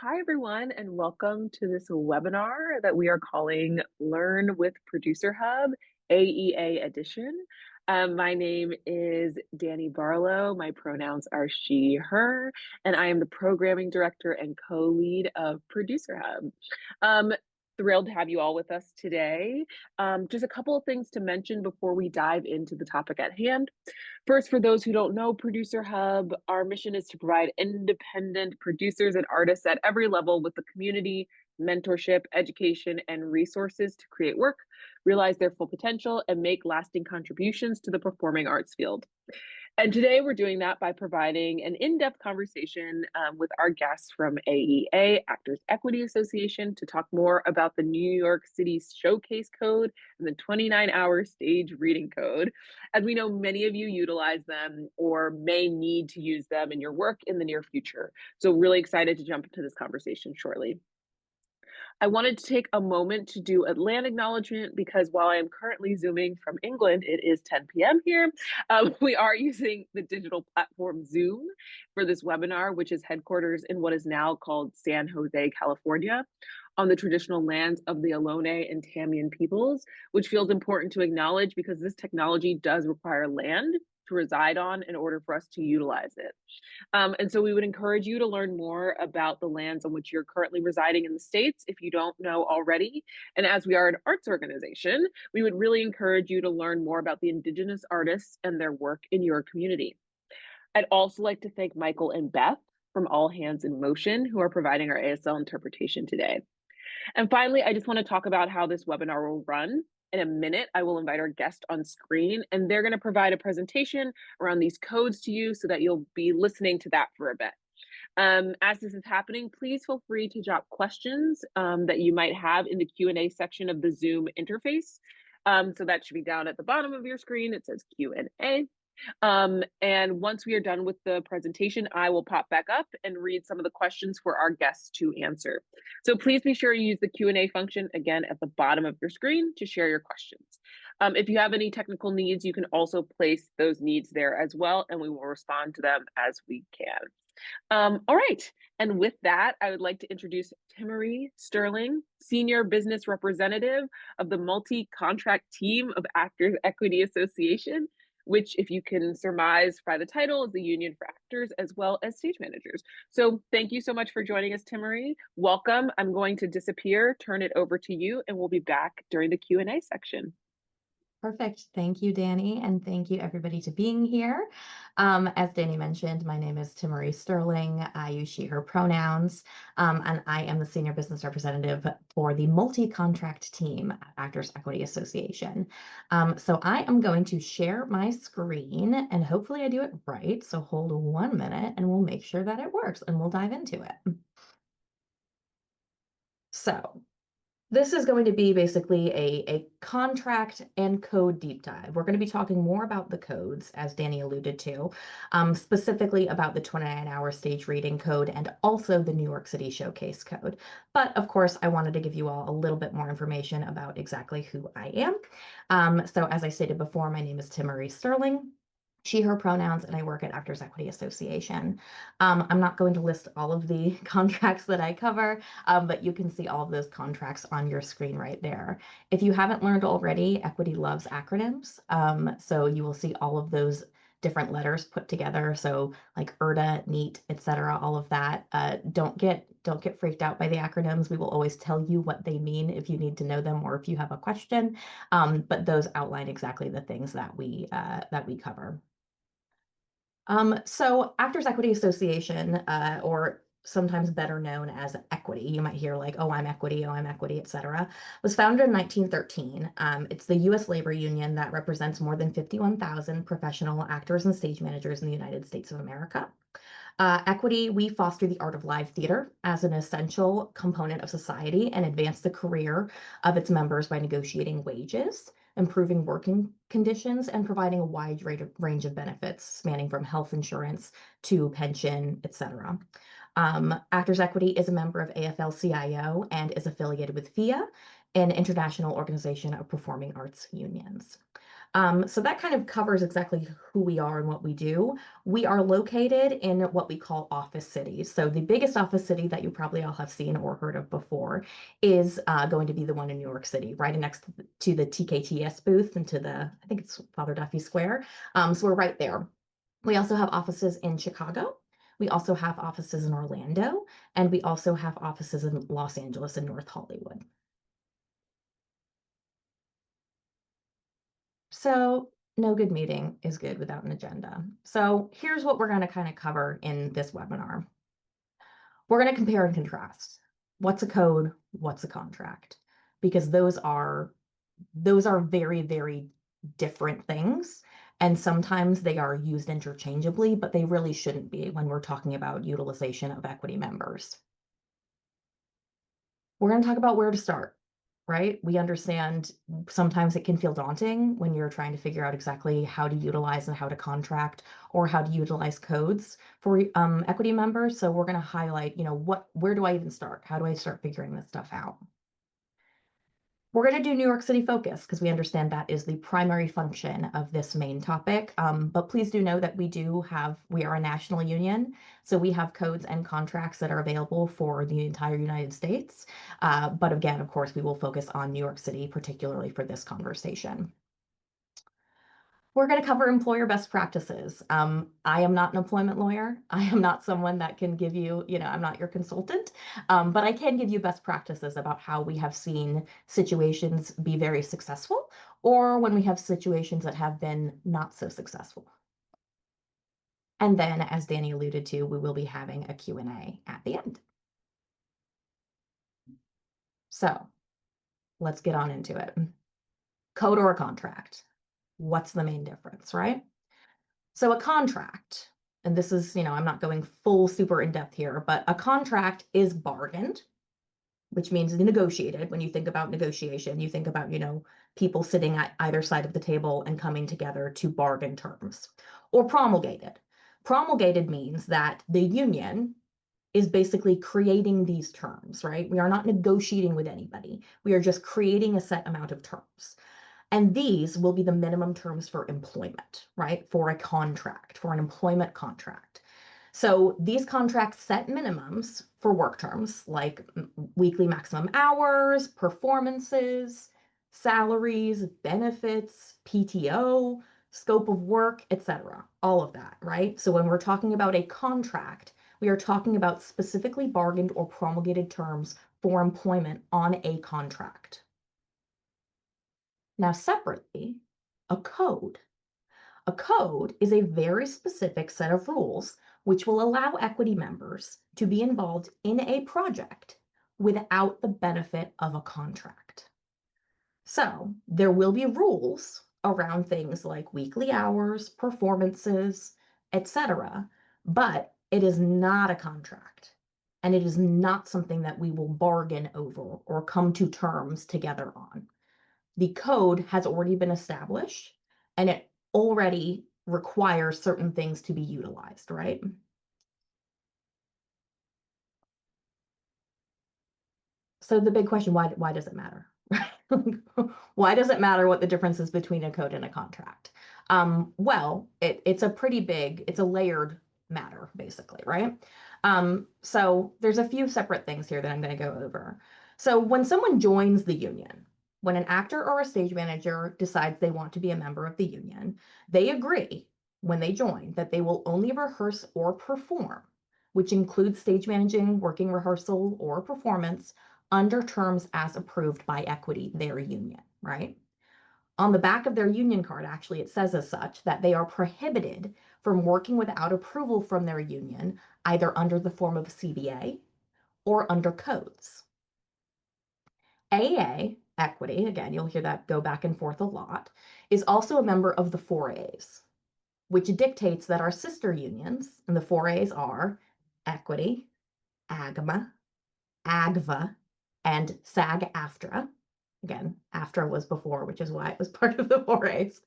Hi, everyone, and welcome to this webinar that we are calling Learn with Producer Hub, AEA edition. My name is Danny Barlow. My pronouns are she, her, and I am the programming director and co-lead of Producer Hub. Um, Thrilled to have you all with us today. Just a couple of things to mention before we dive into the topic at hand. First, for those who don't know Producer Hub, our mission is to provide independent producers and artists at every level with the community, mentorship, education, and resources to create work, realize their full potential, and make lasting contributions to the performing arts field. And today we're doing that by providing an in-depth conversation with our guests from AEA, Actors Equity Association, to talk more about the New York City Showcase Code and the 29-hour stage reading code. As we know, many of you utilize them or may need to use them in your work in the near future. So really excited to jump into this conversation shortly. I wanted to take a moment to do a land acknowledgement because while I am currently Zooming from England, it is 10 p.m. here. We are using the digital platform Zoom for this webinar, which is headquarters in what is now called San Jose, California, on the traditional lands of the Ohlone and Tamian peoples, which feels important to acknowledge because this technology does require land to reside on in order for us to utilize it. And so we would encourage you to learn more about the lands on which you're currently residing in the States if you don't know already. And as we are an arts organization, we would really encourage you to learn more about the Indigenous artists and their work in your community. I'd also like to thank Michael and Beth from All Hands in Motion, who are providing our ASL interpretation today. And finally, I just want to talk about how this webinar will run. In a minute, I will invite our guest on screen, and they're going to provide a presentation around these codes to you so that you'll be listening to that for a bit. As this is happening, please feel free to drop questions that you might have in the Q&A section of the Zoom interface. So that should be down at the bottom of your screen. It says Q&A. And once we are done with the presentation, I will pop back up and read some of the questions for our guests to answer. So please be sure you use the Q&A function again at the bottom of your screen to share your questions. If you have any technical needs, you can also place those needs there as well, and we will respond to them as we can. All right, and with that, I would like to introduce Timmary Stirling, Senior Business Representative of the Multi-Contract Team of Actors Equity Association, which, if you can surmise by the title, is the union for actors as well as stage managers. So thank you so much for joining us, Timmary. Welcome. I'm going to disappear, turn it over to you, and we'll be back during the Q&A section. Perfect. Thank you, Danny, and thank you everybody to being here. As Danny mentioned, my name is Timmary Stirling. I use she, her pronouns, and I am the Senior Business Representative for the multi-contract team at Actors Equity Association. So I am going to share my screen, and hopefully I do it right. So hold 1 minute, and we'll make sure that it works, and we'll dive into it. So this is going to be basically a contract and code deep dive. We're going to be talking more about the codes, as Danny alluded to, specifically about the 29-hour stage reading code and also the New York City Showcase Code. But of course, I wanted to give you all a little bit more information about exactly who I am. So as I stated before, my name is Timmary Stirling. She, her pronouns, and I work at Actors Equity Association. I'm not going to list all of the contracts that I cover, but you can see all of those contracts on your screen right there. If you haven't learned already, Equity loves acronyms. So you will see all of those different letters put together. So like ERDA, NEAT, etc., all of that. Don't get freaked out by the acronyms. We will always tell you what they mean if you need to know them or if you have a question. But those outline exactly the things that we cover. So Actors Equity Association, or sometimes better known as Equity, you might hear like, oh, I'm Equity, etc., was founded in 1913. It's the U.S. labor union that represents more than 51,000 professional actors and stage managers in the United States of America. Equity, we foster the art of live theater as an essential component of society and advance the career of its members by negotiating wages, improving working conditions, and providing a wide range of benefits spanning from health insurance to pension, etc. Actors Equity is a member of AFL-CIO and is affiliated with FIA, an international organization of performing arts unions. So that kind of covers exactly who we are and what we do. We are located in what we call office cities. So the biggest office city that you probably all have seen or heard of before is going to be the one in New York City, right next to the TKTS booth and to the, I think it's Father Duffy Square. So we're right there. We also have offices in Chicago. We also have offices in Orlando, and we also have offices in Los Angeles and North Hollywood. So no good meeting is good without an agenda. So here's what we're going to kind of cover in this webinar. We're going to compare and contrast. What's a code? What's a contract? Because those are very, very different things. And sometimes they are used interchangeably, but they really shouldn't be when we're talking about utilization of equity members. We're going to talk about where to start, right? We understand sometimes it can feel daunting when you're trying to figure out exactly how to utilize and how to contract or how to utilize codes for equity members. So we're going to highlight, where do I even start? How do I start figuring this stuff out? We're going to do New York City focus because we understand that is the primary function of this main topic. But please do know that we are a national union. So we have codes and contracts that are available for the entire United States. But again, of course, we will focus on New York City, particularly for this conversation. We're going to cover employer best practices. I am not an employment lawyer. I am not someone that can give you, I'm not your consultant, but I can give you best practices about how we have seen situations be very successful or when we have situations that have been not so successful. And then, as Danny alluded to, we will be having a Q&A at the end. So let's get on into it. Code or a contract? What's the main difference, right? So a contract, and this is, I'm not going full super in depth here, but a contract is bargained, which means negotiated. When you think about negotiation, you think about, people sitting at either side of the table and coming together to bargain terms, or promulgated. Promulgated means that the union is basically creating these terms, right? We are not negotiating with anybody. We are just creating a set amount of terms. And these will be the minimum terms for employment, right? For a contract, for an employment contract. So these contracts set minimums for work terms like weekly maximum hours, performances, salaries, benefits, PTO, scope of work, etc. All of that, right? So when we're talking about a contract, we are talking about specifically bargained or promulgated terms for employment on a contract. Now, separately, a code. A code is a very specific set of rules which will allow equity members to be involved in a project without the benefit of a contract. So there will be rules around things like weekly hours, performances, etc., but it is not a contract. And it is not something that we will bargain over or come to terms together on. The code has already been established and it already requires certain things to be utilized, right? So the big question, why does it matter? Why does it matter what the difference is between a code and a contract? Well, it's a layered matter, basically, right? So there's a few separate things here that I'm going to go over. So when someone joins the union, when an actor or a stage manager decides they want to be a member of the union, they agree when they join that they will only rehearse or perform, which includes stage managing, working rehearsal, or performance under terms as approved by equity, their union, right? On the back of their union card, actually, it says as such that they are prohibited from working without approval from their union, either under the form of a CBA or under codes. AEA, equity, again, you'll hear that go back and forth a lot, is also a member of the 4As, which dictates that our sister unions, and the 4As are equity, AGMA, AGVA, and SAG-AFTRA. Again, AFTRA was before, which is why it was part of the 4As.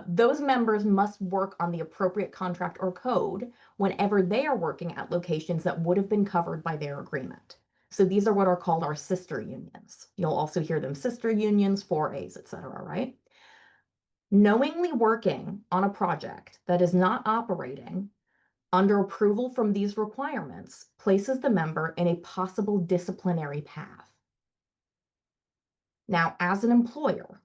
Those members must work on the appropriate contract or code whenever they are working at locations that would have been covered by their agreement. So these are what are called our sister unions. You'll also hear them sister unions, 4As, etc., right? Knowingly working on a project that is not operating under approval from these requirements places the member in a possible disciplinary path. Now, as an employer,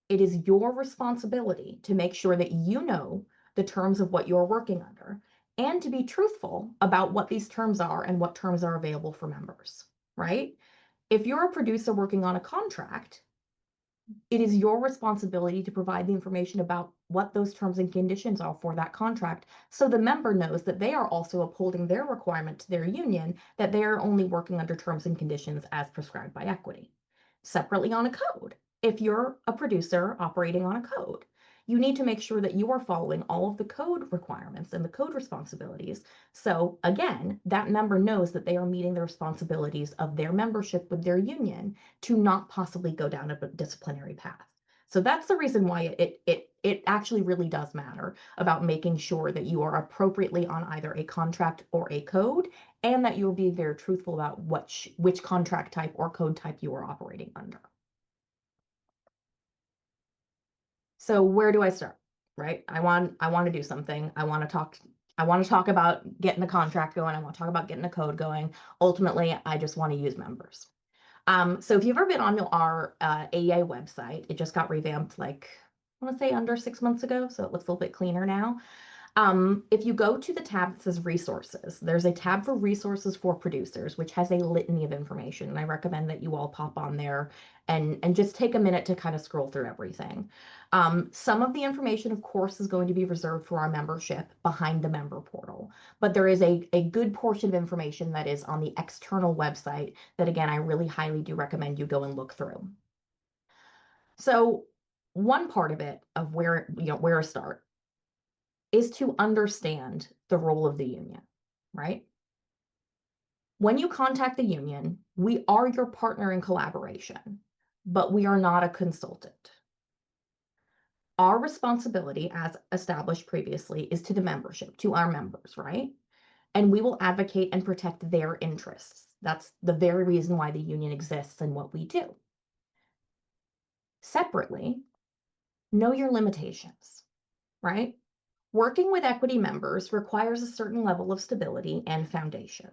it is your responsibility to make sure that you know the terms of what you're working under and to be truthful about what these terms are and what terms are available for members, right? If you're a producer working on a contract, it is your responsibility to provide the information about what those terms and conditions are for that contract so the member knows that they are also upholding their requirement to their union that they are only working under terms and conditions as prescribed by equity. Separately on a code, if you're a producer operating on a code, you need to make sure that you are following all of the code requirements and the code responsibilities. So again, that member knows that they are meeting the responsibilities of their membership with their union to not possibly go down a disciplinary path. So that's the reason why it actually really does matter about making sure that you are appropriately on either a contract or a code, and that you'll be very truthful about which contract type or code type you are operating under. So where do I start? Right? I want to do something. I want to talk about getting a contract going. I want to talk about getting a code going. Ultimately, I just want to use members. So if you've ever been on our AEA website, it just got revamped like, I want to say under 6 months ago, so it looks a little bit cleaner now. If you go to the tab that says resources, there's a tab for resources for producers, which has a litany of information. And I recommend that you all pop on there and just take a minute to kind of scroll through everything. Some of the information, of course, is going to be reserved for our membership behind the member portal, but there is a good portion of information that is on the external website that, again, I really highly do recommend you go and look through. So one part of it of where to start is to understand the role of the union, right? When you contact the union, we are your partner in collaboration, but we are not a consultant. Our responsibility, as established previously, is to the membership, to our members, right? And we will advocate and protect their interests. That's the very reason why the union exists and what we do. Separately, know your limitations, right? Working with equity members requires a certain level of stability and foundation.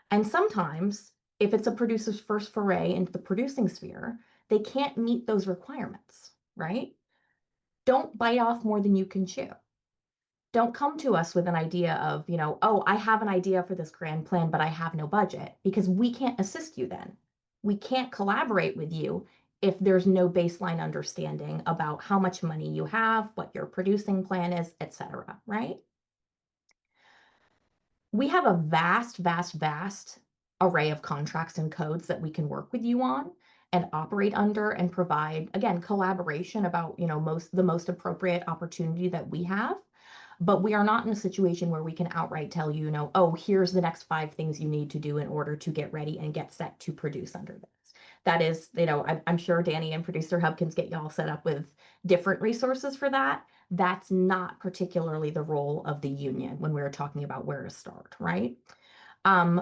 And sometimes, if it's a producer's first foray into the producing sphere, they can't meet those requirements, right? Don't bite off more than you can chew. Don't come to us with an idea of, oh, I have an idea for this grand plan, but I have no budget, because we can't assist you then. We can't collaborate with you if there's no baseline understanding about how much money you have, what your producing plan is, etc., right? We have a vast, vast, vast array of contracts and codes that we can work with you on and operate under and provide, again, collaboration about, the most appropriate opportunity that we have. But we are not in a situation where we can outright tell you, oh, here's the next 5 things you need to do in order to get ready and get set to produce under this. That is, I'm sure Danny and Producer Hub can get y'all set up with different resources for that. That's not particularly the role of the union when we're talking about where to start, right? And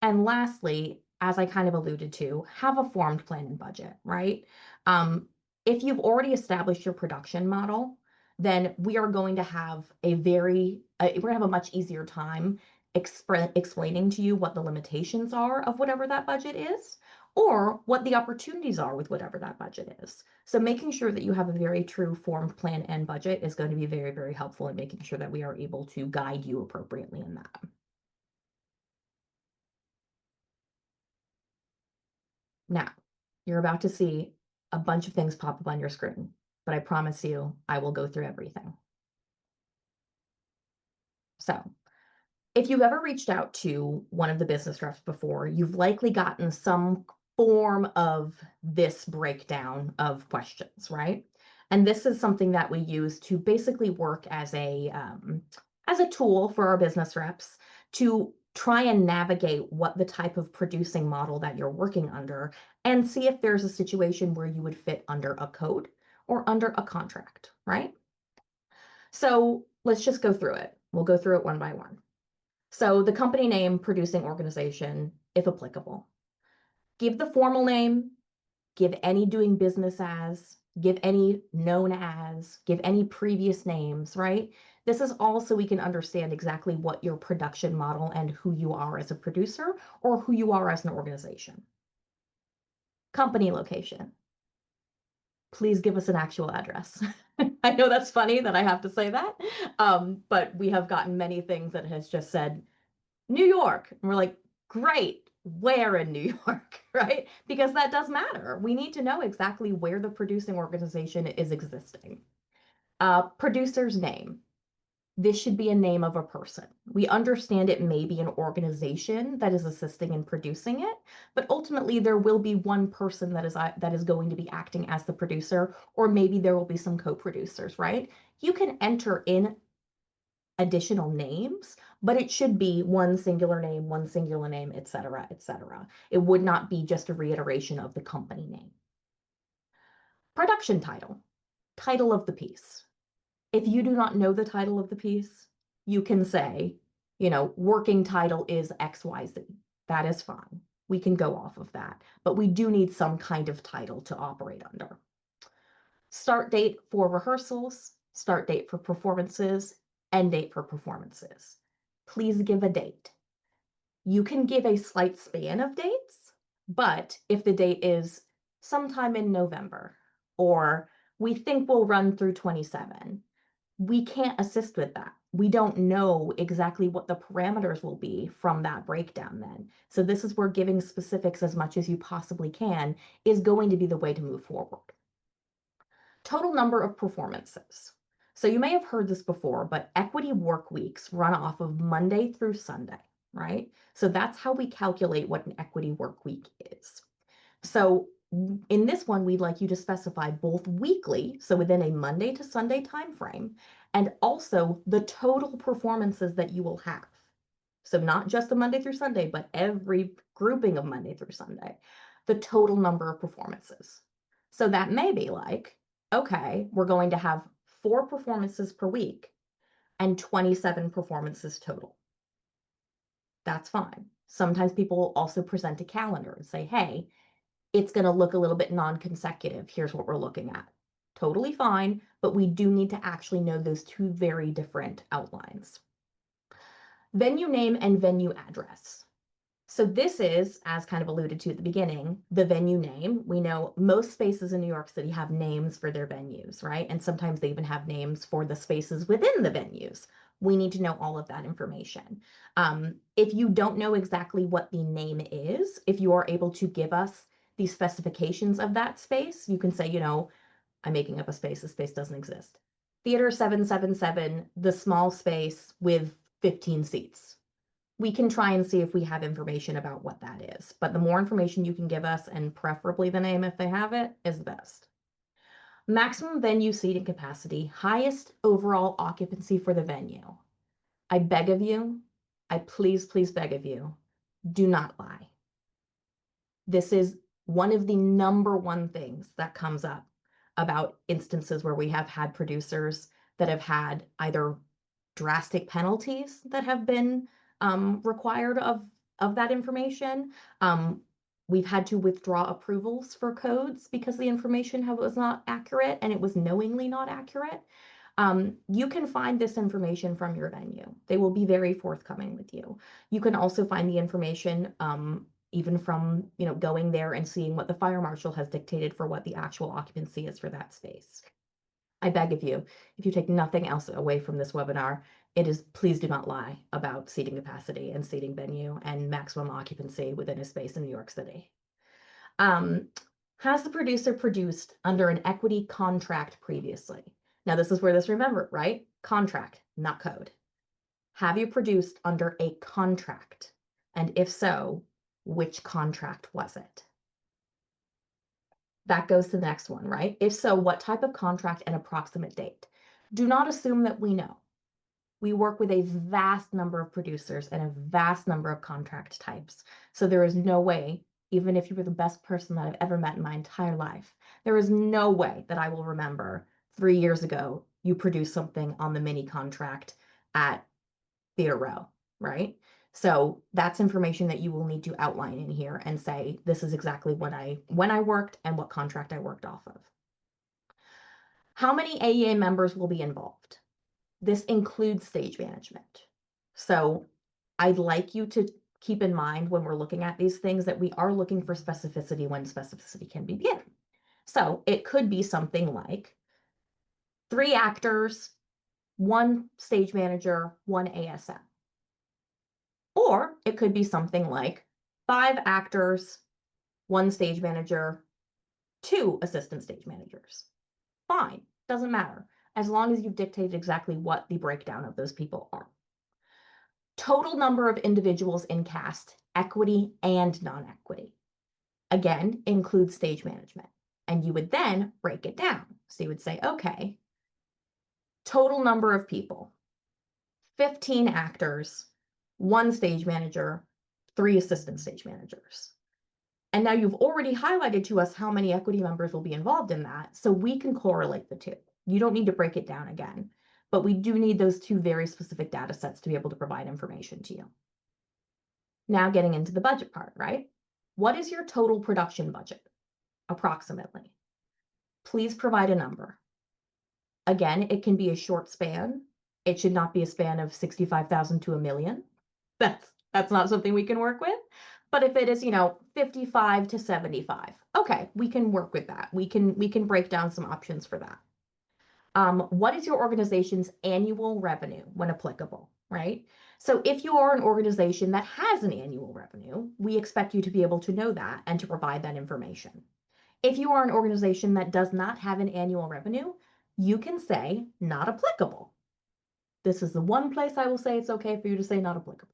lastly, as I kind of alluded to, have a formed plan and budget, right? If you've already established your production model, then we are going to have we're going to have a much easier time explaining to you what the limitations are of whatever that budget is, or what the opportunities are with whatever that budget is. So making sure that you have a very true formed plan and budget is going to be very, very helpful in making sure that we are able to guide you appropriately in that. Now, you're about to see a bunch of things pop up on your screen, but I promise you, I will go through everything. So, if you've ever reached out to one of the business reps before, you've likely gotten some form of this breakdown of questions, right? And this is something that we use to basically work as a tool for our business reps to try and navigate what the type of producing model that you're working under and see if there's a situation where you would fit under a code or under a contract, right? So let's just go through it. We'll go through it one by one. So the company name, producing organization, if applicable. Give the formal name, give any doing business as, give any known as, give any previous names, right? This is all so we can understand exactly what your production model and who you are as a producer or who you are as an organization. Company location. Please give us an actual address. I know that's funny that I have to say that, but we have gotten many things that has just said New York. And we're like, great, where in New York, right? Because that does matter. We need to know exactly where the producing organization is existing. Producer's name. This should be a name of a person. We understand it may be an organization that is assisting in producing it, but ultimately there will be one person that is going to be acting as the producer, or maybe there will be some co-producers, right? You can enter in additional names, but it should be one singular name, et cetera, et cetera. It would not be just a reiteration of the company name. Production title, title of the piece. If you do not know the title of the piece, you can say, working title is XYZ. That is fine. We can go off of that, but we do need some kind of title to operate under. Start date for rehearsals, start date for performances, end date for performances. Please give a date. You can give a slight span of dates, but if the date is sometime in November, or we think we'll run through 27, we can't assist with that. We don't know exactly what the parameters will be from that breakdown then. So this is where giving specifics as much as you possibly can is going to be the way to move forward. Total number of performances. So you may have heard this before, but equity work weeks run off of Monday through Sunday, right? So that's how we calculate what an equity work week is. So in this one, we'd like you to specify both weekly, so within a Monday to Sunday timeframe, and also the total performances that you will have. So not just the Monday through Sunday, but every grouping of Monday through Sunday, the total number of performances. So that may be like, okay, we're going to have 4 performances per week and 27 performances total. That's fine. Sometimes people also present a calendar and say, hey, it's going to look a little bit non-consecutive. Here's what we're looking at. Totally fine, but we do need to actually know those two very different outlines. Venue name and venue address. So this is, as kind of alluded to at the beginning, the venue name. We know most spaces in New York City have names for their venues, right? And sometimes they even have names for the spaces within the venues. We need to know all of that information. If you don't know exactly what the name is, if you are able to give us the specifications of that space, you can say, I'm making up a space, the space doesn't exist. Theater 777, the small space with 15 seats. We can try and see if we have information about what that is, but the more information you can give us, and preferably the name if they have it, is the best. Maximum venue seating capacity, highest overall occupancy for the venue. I beg of you, I please beg of you, do not lie. This is one of the number one things that comes up about instances where we have had producers that have had either drastic penalties that have been required of that information. We've had to withdraw approvals for codes because the information was not accurate and it was knowingly not accurate. You can find this information from your venue. They will be very forthcoming with you. You can also find the information even from going there and seeing what the fire marshal has dictated for what the actual occupancy is for that space. I beg of you, if you take nothing else away from this webinar, it is please do not lie about seating capacity and seating venue and maximum occupancy within a space in New York City. Has the producer produced under an equity contract previously? Now this is where this remember, right? Contract, not code. Have you produced under a contract? And if so, which contract was it? That goes to the next one, right? If so, what type of contract and approximate date? Do not assume that we know. We work with a vast number of producers and a vast number of contract types. So there is no way, even if you were the best person that I've ever met in my entire life, there is no way that I will remember 3 years ago, you produced something on the mini contract at Theater Row, right? So that's information that you will need to outline in here and say, this is exactly when I worked and what contract I worked off of. How many AEA members will be involved? This includes stage management. So I'd like you to keep in mind when we're looking at these things that we are looking for specificity when specificity can be given. So it could be something like 3 actors, 1 stage manager, 1 ASM. Or it could be something like 5 actors, 1 stage manager, 2 assistant stage managers. Fine, doesn't matter, as long as you've dictated exactly what the breakdown of those people are. Total number of individuals in cast, equity and non-equity. Again, includes stage management. And you would then break it down. So you would say, okay, total number of people, 15 actors, 1 stage manager, 3 assistant stage managers. And now you've already highlighted to us how many equity members will be involved in that, so we can correlate the two. You don't need to break it down again, but we do need those 2 very specific data sets to be able to provide information to you. Now getting into the budget part, right? What is your total production budget, approximately? Please provide a number. Again, it can be a short span. It should not be a span of 65,000 to 1 million. That's not something we can work with. But if it is, 55 to 75, okay, we can work with that. We can break down some options for that. What is your organization's annual revenue when applicable, right? So if you are an organization that has an annual revenue, we expect you to be able to know that and to provide that information. If you are an organization that does not have an annual revenue, you can say not applicable. This is the one place I will say it's okay for you to say not applicable.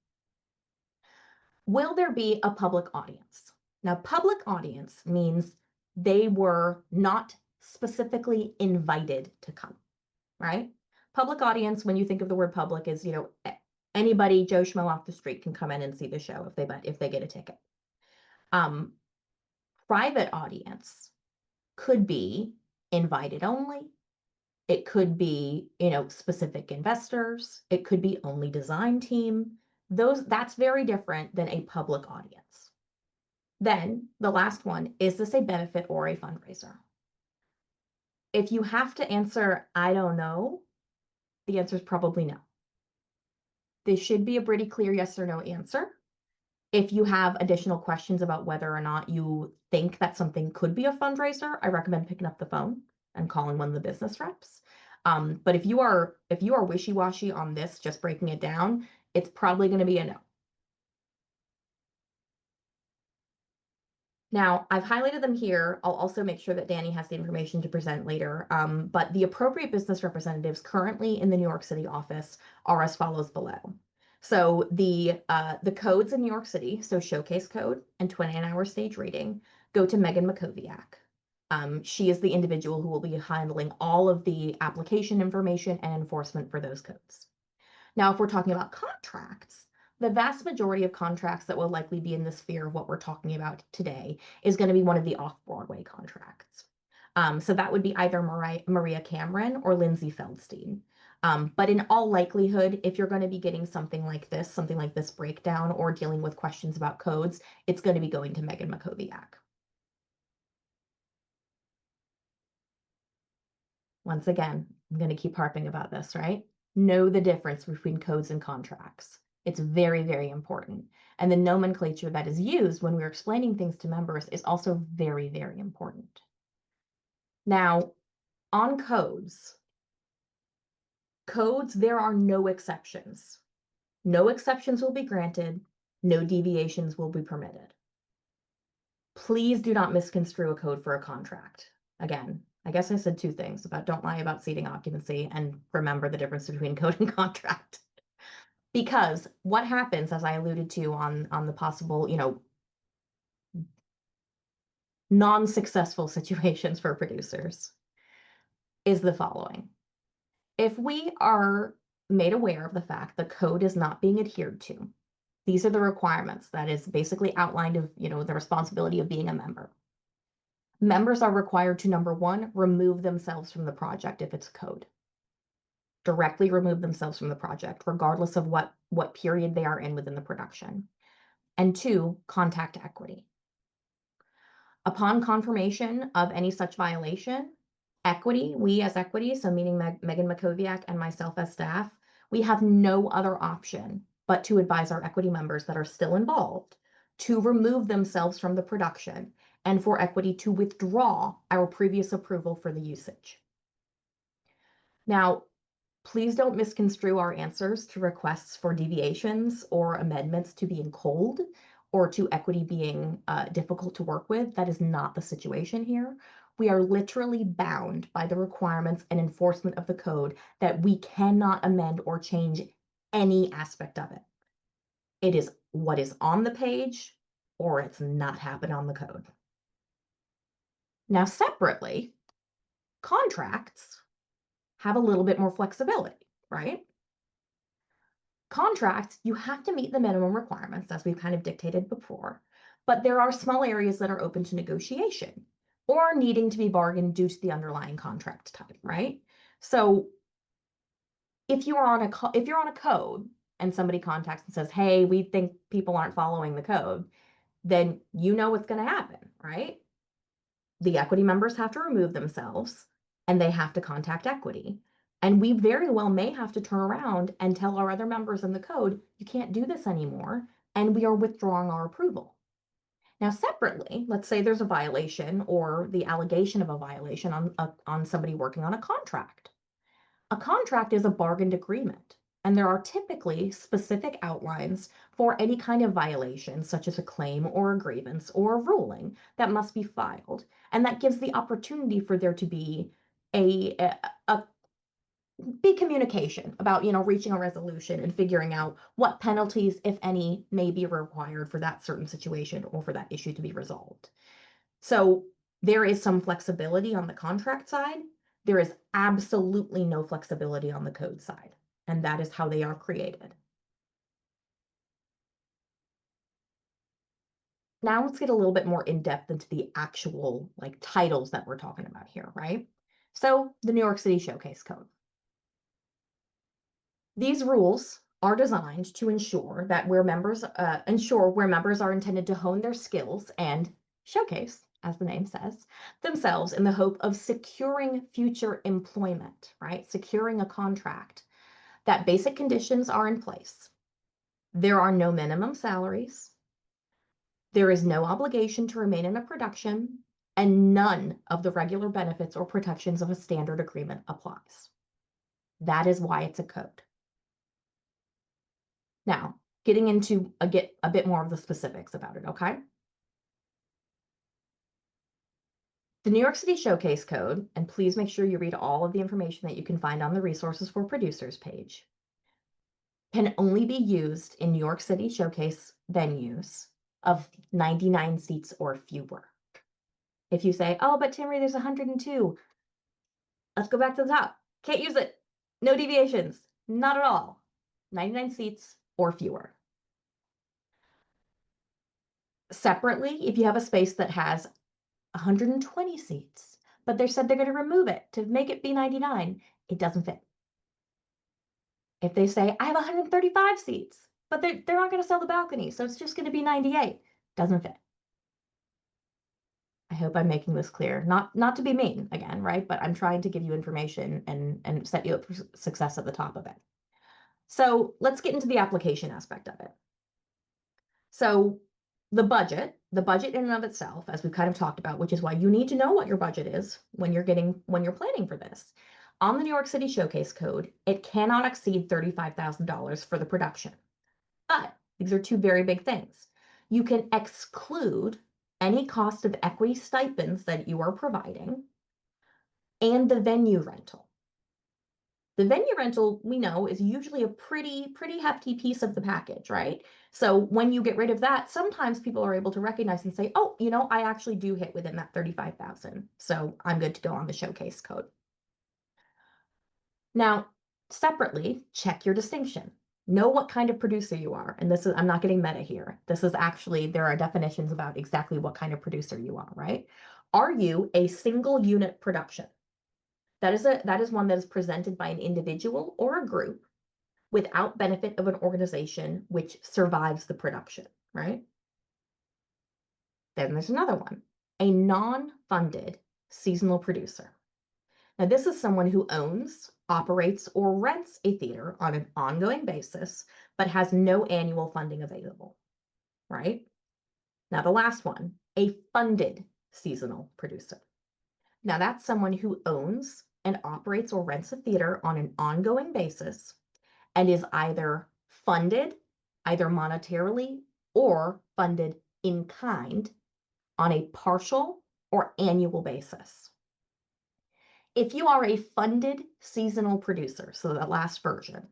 Will there be a public audience? Now, public audience means they were not specifically invited to come, right? Public audience, when you think of the word public, is, anybody, Joe Schmo off the street can come in and see the show if they get a ticket. Private audience could be invited only. It could be, specific investors. It could be only design team. That's very different than a public audience. Then the last one, is this a benefit or a fundraiser? If you have to answer, I don't know, the answer is probably no. This should be a pretty clear yes or no answer. If you have additional questions about whether or not you think that something could be a fundraiser, I recommend picking up the phone and calling one of the business reps. But if you are wishy-washy on this, just breaking it down, it's probably going to be a no. Now, I've highlighted them here. I'll also make sure that Danny has the information to present later. But the appropriate business representatives currently in the New York City office are as follows below. So the codes in New York City, so Showcase Code and 29-hour stage rating, go to Megan Makoviak. She is the individual who will be handling all of the application information and enforcement for those codes. Now, if we're talking about contracts, the vast majority of contracts that will likely be in the sphere of what we're talking about today is going to be one of the off-Broadway contracts. So that would be either Maria Cameron or Lindsay Feldstein. But in all likelihood, if you're going to be getting something like this breakdown or dealing with questions about codes, it's going to be going to Megan Makoviak. Once again, I'm going to keep harping about this, right? Know the difference between codes and contracts. It's very, very important. And the nomenclature that is used when we're explaining things to members is also very, very important. Now, on codes, there are no exceptions. No exceptions will be granted. No deviations will be permitted. Please do not misconstrue a code for a contract. Again, I guess I said 2 things about don't lie about seating occupancy and remember the difference between code and contract. Because what happens, as I alluded to on the possible, non-successful situations for producers, is the following. If we are made aware of the fact the code is not being adhered to, these are the requirements that is basically outlined of, the responsibility of being a member. Members are required to, number 1, remove themselves from the project if it's code. Directly remove themselves from the project, regardless of what period they are in within the production. And 2, contact equity. Upon confirmation of any such violation, Equity, we as equity, so meaning Megan Makoviak and myself as staff, we have no other option but to advise our equity members that are still involved to remove themselves from the production and for equity to withdraw our previous approval for the usage. Now, please don't misconstrue our answers to requests for deviations or amendments to being cold or to equity being difficult to work with. That is not the situation here. We are literally bound by the requirements and enforcement of the code that we cannot amend or change any aspect of it. It is what is on the page or it's not happening on the code. Now, separately, contracts have a little bit more flexibility, right? Contracts, you have to meet the minimum requirements, as we've kind of dictated before, but there are small areas that are open to negotiation or needing to be bargained due to the underlying contract type, right? So if you're on a code and somebody contacts and says, "Hey, we think people aren't following the code," then you know what's going to happen, right? The equity members have to remove themselves and they have to contact equity. And we very well may have to turn around and tell our other members in the code, you can't do this anymore, and we are withdrawing our approval. Now, separately, let's say there's a violation or the allegation of a violation on somebody working on a contract. A contract is a bargained agreement, and there are typically specific outlines for any kind of violation, such as a claim or a grievance or a ruling that must be filed. And that gives the opportunity for there to be a big communication about, reaching a resolution and figuring out what penalties, if any, may be required for that certain situation or for that issue to be resolved. So there is some flexibility on the contract side. There is absolutely no flexibility on the code side, and that is how they are created. Now let's get a little bit more in depth into the actual titles that we're talking about here, right? So the New York City Showcase Code. These rules are designed to ensure where members are intended to hone their skills and showcase, as the name says, themselves in the hope of securing future employment, right? Securing a contract, that basic conditions are in place. There are no minimum salaries. There is no obligation to remain in a production, and none of the regular benefits or protections of a standard agreement applies. That is why it's a code. Now, getting into a bit more of the specifics about it, okay? The New York City Showcase Code, and please make sure you read all of the information that you can find on the Resources for Producers page, can only be used in New York City Showcase venues of 99 seats or fewer. If you say, "Oh, but Timmary, there's 102. Let's go back to the top. Can't use it. No deviations. Not at all. 99 seats or fewer." Separately, if you have a space that has 120 seats, but they said they're going to remove it to make it be 99, it doesn't fit. If they say, "I have 135 seats, but they're not going to sell the balcony, so it's just going to be 98, doesn't fit. I hope I'm making this clear. Not to be mean again, right? But I'm trying to give you information and set you up for success at the top of it. So let's get into the application aspect of it. So the budget in and of itself, as we've kind of talked about, which is why you need to know what your budget is when you're planning for this. On the New York City Showcase Code, it cannot exceed $35,000 for the production. But these are two very big things. You can exclude any cost of equity stipends that you are providing and the venue rental. The venue rental, we know, is usually a pretty hefty piece of the package, right? So when you get rid of that, sometimes people are able to recognize and say, "Oh, I actually do hit within that 35,000. So I'm good to go on the Showcase Code." Now, separately, check your distinction. Know what kind of producer you are. And I'm not getting meta here. This is actually, there are definitions about exactly what kind of producer you are, right? Are you a single unit production? That is one that is presented by an individual or a group without benefit of an organization which survives the production, right? Then there's another one, a non-funded seasonal producer. Now, this is someone who owns, operates, or rents a theater on an ongoing basis, but has no annual funding available, right? Now, the last one, a funded seasonal producer. Now, that's someone who owns and operates or rents a theater on an ongoing basis and is either funded, either monetarily or funded in kind on a partial or annual basis. If you are a funded seasonal producer, so that last version,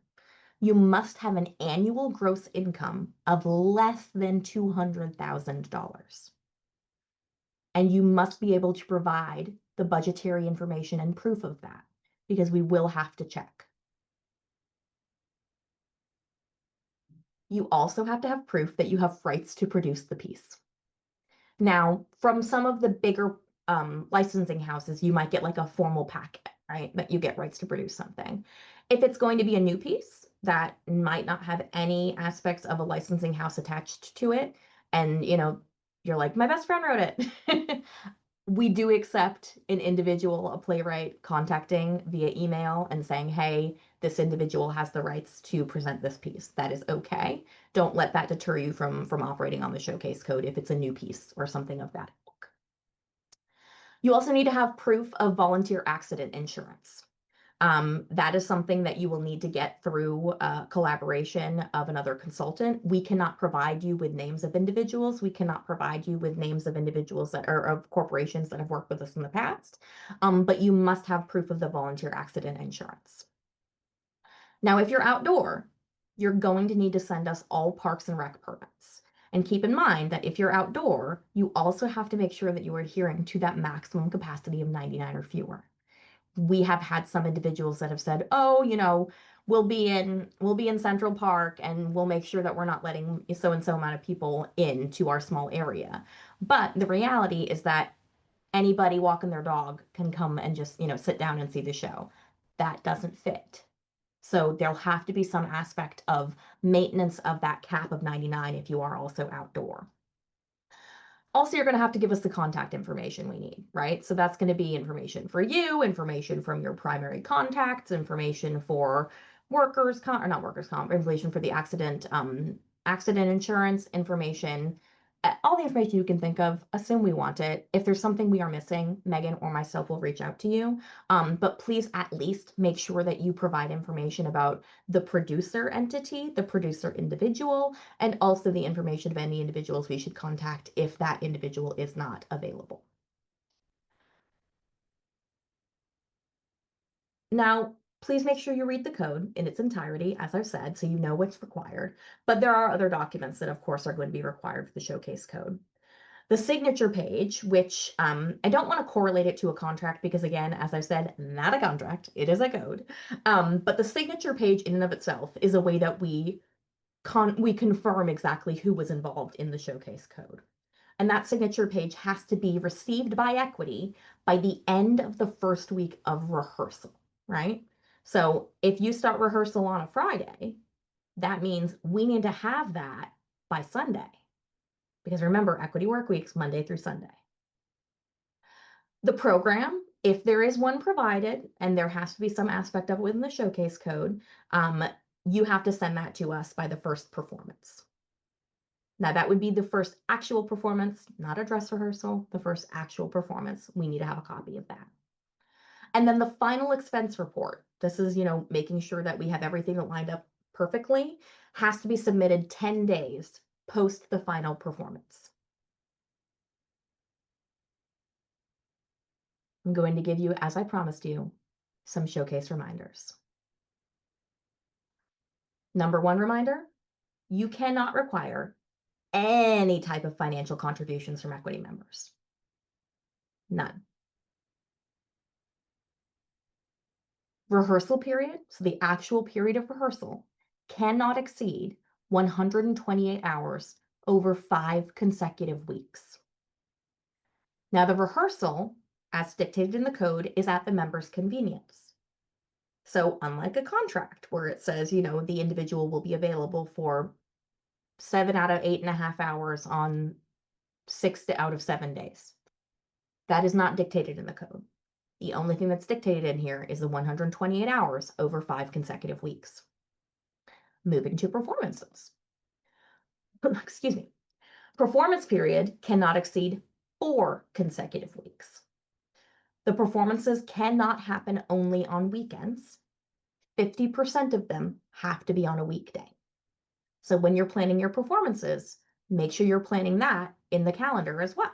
you must have an annual gross income of less than $200,000. And you must be able to provide the budgetary information and proof of that because we will have to check. You also have to have proof that you have rights to produce the piece. Now, from some of the bigger licensing houses, you might get like a formal packet, right? That you get rights to produce something. If it's going to be a new piece that might not have any aspects of a licensing house attached to it, and you're like, my best friend wrote it. We do accept an individual, a playwright, contacting via email and saying, hey, this individual has the rights to present this piece. That is okay. Don't let that deter you from operating on the showcase code if it's a new piece or something of that ilk. You also need to have proof of volunteer accident insurance. That is something that you will need to get through collaboration of another consultant. We cannot provide you with names of individuals. We cannot provide you with names of individuals that are of corporations that have worked with us in the past. But you must have proof of the volunteer accident insurance. Now, if you're outdoor, you're going to need to send us all Parks and Rec permits. And keep in mind that if you're outdoor, you also have to make sure that you are adhering to that maximum capacity of 99 or fewer. We have had some individuals that have said, oh, we'll be in Central Park and we'll make sure that we're not letting so and so amount of people into our small area. But the reality is that anybody walking their dog can come and just, sit down and see the show. That doesn't fit. So there'll have to be some aspect of maintenance of that cap of 99 if you are also outdoor. Also, you're going to have to give us the contact information we need, right? So that's going to be information for you, information from your primary contacts, information for workers' comp, or not workers' comp, information for the accident insurance, information, all the information you can think of. Assume we want it. If there's something we are missing, Megan or myself will reach out to you. But please at least make sure that you provide information about the producer entity, the producer individual, and also the information of any individuals we should contact if that individual is not available. Now, please make sure you read the code in its entirety, as I've said, so you know what's required. But there are other documents that, of course, are going to be required for the showcase code. The signature page, which I don't want to correlate it to a contract because, again, as I said, not a contract, it is a code. But the signature page in and of itself is a way that we confirm exactly who was involved in the showcase code. And that signature page has to be received by equity by the end of the first week of rehearsal, right? So if you start rehearsal on a Friday, that means we need to have that by Sunday. Because remember, equity work weeks, Monday through Sunday. The program, if there is one provided, and there has to be some aspect of it within the showcase code, you have to send that to us by the first performance. Now, that would be the first actual performance, not a dress rehearsal, the first actual performance. We need to have a copy of that. And then the final expense report. This is, making sure that we have everything lined up perfectly, has to be submitted 10 days post the final performance. I'm going to give you, as I promised you, some showcase reminders. Number one reminder, you cannot require any type of financial contributions from equity members. None. Rehearsal period, so the actual period of rehearsal, cannot exceed 128 hours over 5 consecutive weeks. Now, the rehearsal, as dictated in the code, is at the member's convenience. So unlike a contract where it says, the individual will be available for 7 out of 8.5 hours on 6 out of 7 days. That is not dictated in the code. The only thing that's dictated in here is the 128 hours over 5 consecutive weeks. Moving to performances. Excuse me. Performance period cannot exceed 4 consecutive weeks. The performances cannot happen only on weekends. 50% of them have to be on a weekday. So when you're planning your performances, make sure you're planning that in the calendar as well.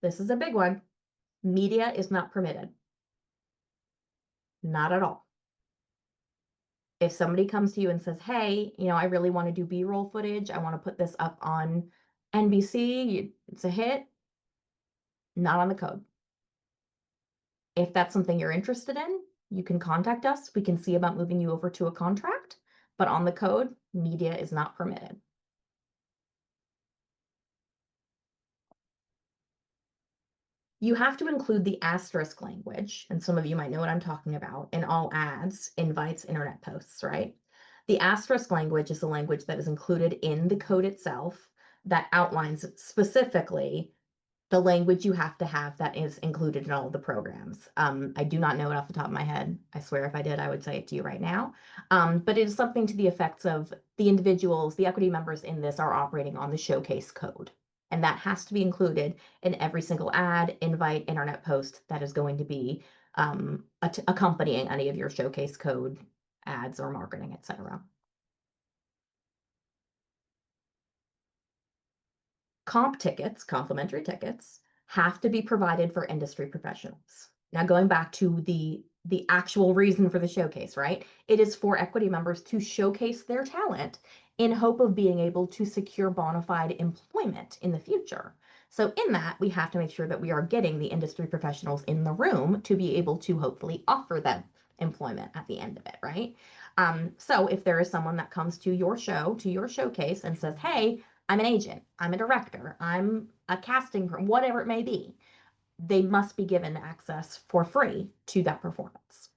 This is a big one. Media is not permitted. Not at all. If somebody comes to you and says, hey, I really want to do B-roll footage, I want to put this up on NBC, it's a hit, not on the code. If that's something you're interested in, you can contact us. We can see about moving you over to a contract, but on the code, media is not permitted. You have to include the asterisk language, and some of you might know what I'm talking about, in all ads, invites, internet posts, right? The asterisk language is the language that is included in the code itself that outlines specifically the language you have to have that is included in all of the programs. I do not know it off the top of my head. I swear if I did, I would say it to you right now. But it is something to the effects of the individuals, the equity members in this are operating on the Showcase Code. And that has to be included in every single ad, invite, internet post that is going to be accompanying any of your Showcase Code ads or marketing, etc. Comp tickets, complimentary tickets, have to be provided for industry professionals. Now, going back to the actual reason for the showcase, right? It is for equity members to showcase their talent in hope of being able to secure bona fide employment in the future. So in that, we have to make sure that we are getting the industry professionals in the room to be able to hopefully offer them employment at the end of it, right? So if there is someone that comes to your show, to your showcase and says, hey, I'm an agent, I'm a director, I'm a casting firm, whatever it may be, they must be given access for free to that performance.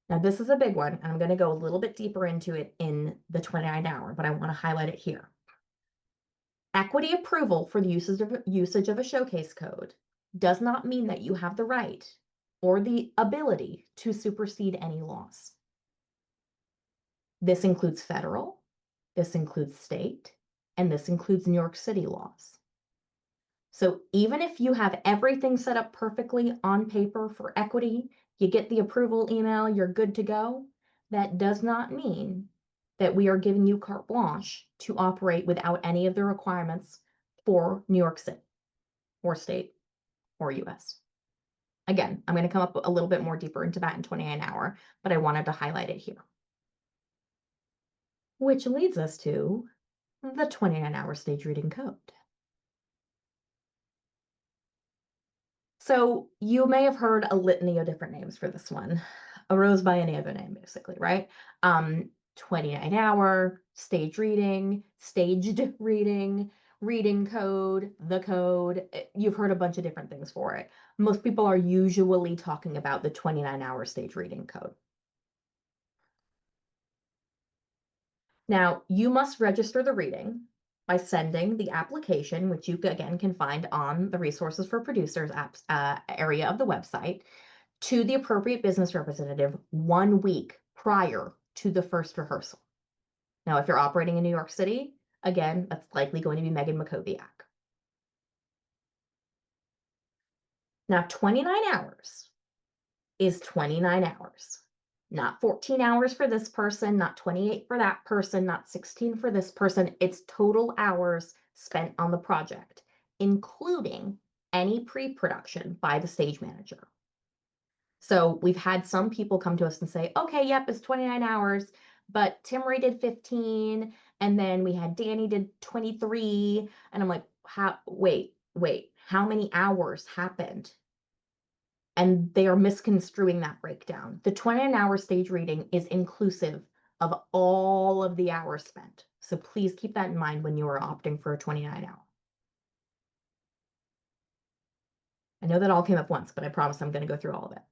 Now, this is a big one, and I'm going to go a little bit deeper into it in the 29-hour, but I want to highlight it here. Equity approval for the usage of a showcase code does not mean that you have the right or the ability to supersede any laws. This includes federal, this includes state, and this includes New York City laws. So even if you have everything set up perfectly on paper for equity, you get the approval email, you're good to go, that does not mean that we are giving you carte blanche to operate without any of the requirements for New York City or state or US. Again, I'm going to come up a little bit more deeper into that in 29-hour, but I wanted to highlight it here. Which leads us to the 29-hour stage reading code. So you may have heard a litany of different names for this one. Arose by any other name, basically, right? 29-hour, stage reading, staged reading, reading code, the code. You've heard a bunch of different things for it. Most people are usually talking about the 29-hour stage reading code. Now, you must register the reading by sending the application, which you again can find on the Resources for Producers apps area of the website, to the appropriate business representative 1 week prior to the first rehearsal. Now, if you're operating in New York City, again, that's likely going to be Megan Makoviak. Now, 29 hours is 29 hours. Not 14 hours for this person, not 28 for that person, not 16 for this person. It's total hours spent on the project, including any pre-production by the stage manager. So we've had some people come to us and say, okay, yep, it's 29 hours, but Timmary did 15, and then we had Danny did 23. And I'm like, wait, how many hours happened? And they are misconstruing that breakdown. The 29-hour stage reading is inclusive of all of the hours spent. So please keep that in mind when you are opting for a 29-hour. I know that all came up once, but I promise I'm going to go through all of it.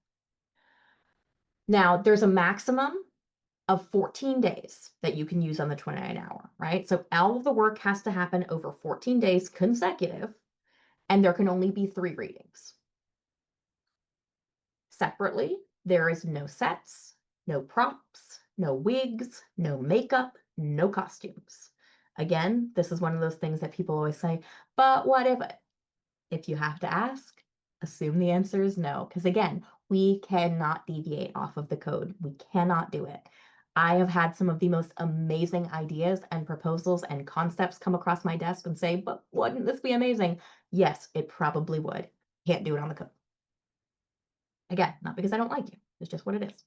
Now, there's a maximum of 14 days that you can use on the 29-hour, right? So all of the work has to happen over 14 days consecutive, and there can only be 3 readings. Separately, there is no sets, no props, no wigs, no makeup, no costumes. Again, this is one of those things that people always say, but what if? If you have to ask, assume the answer is no. Because again, we cannot deviate off of the code. We cannot do it. I have had some of the most amazing ideas and proposals and concepts come across my desk and say, but wouldn't this be amazing? Yes, it probably would. Can't do it on the code. Again, not because I don't like you. It's just what it is.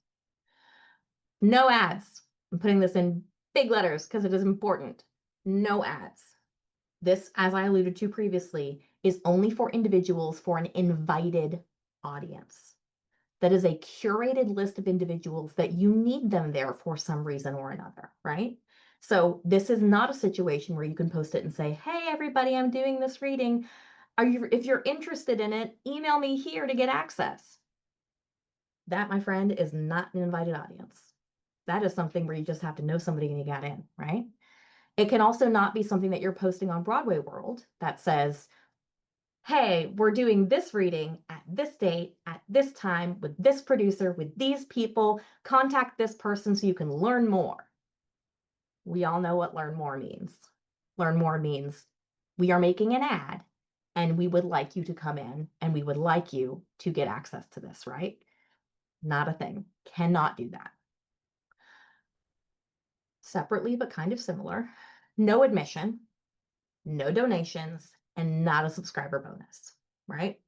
No ads. I'm putting this in big letters because it is important. No ads. This, as I alluded to previously, is only for individuals for an invited audience. That is a curated list of individuals that you need them there for some reason or another, right? So this is not a situation where you can post it and say, hey, everybody, I'm doing this reading. If you're interested in it, email me here to get access. That, my friend, is not an invited audience. That is something where you just have to know somebody and you got in, right? It can also not be something that you're posting on Broadway World that says, hey, we're doing this reading at this date, at this time, with this producer, with these people. Contact this person so you can learn more. We all know what learn more means. Learn more means we are making an ad and we would like you to come in and we would like you to get access to this, right? Not a thing. Cannot do that. Separately, but kind of similar, no admission, no donations, and not a subscriber bonus, right?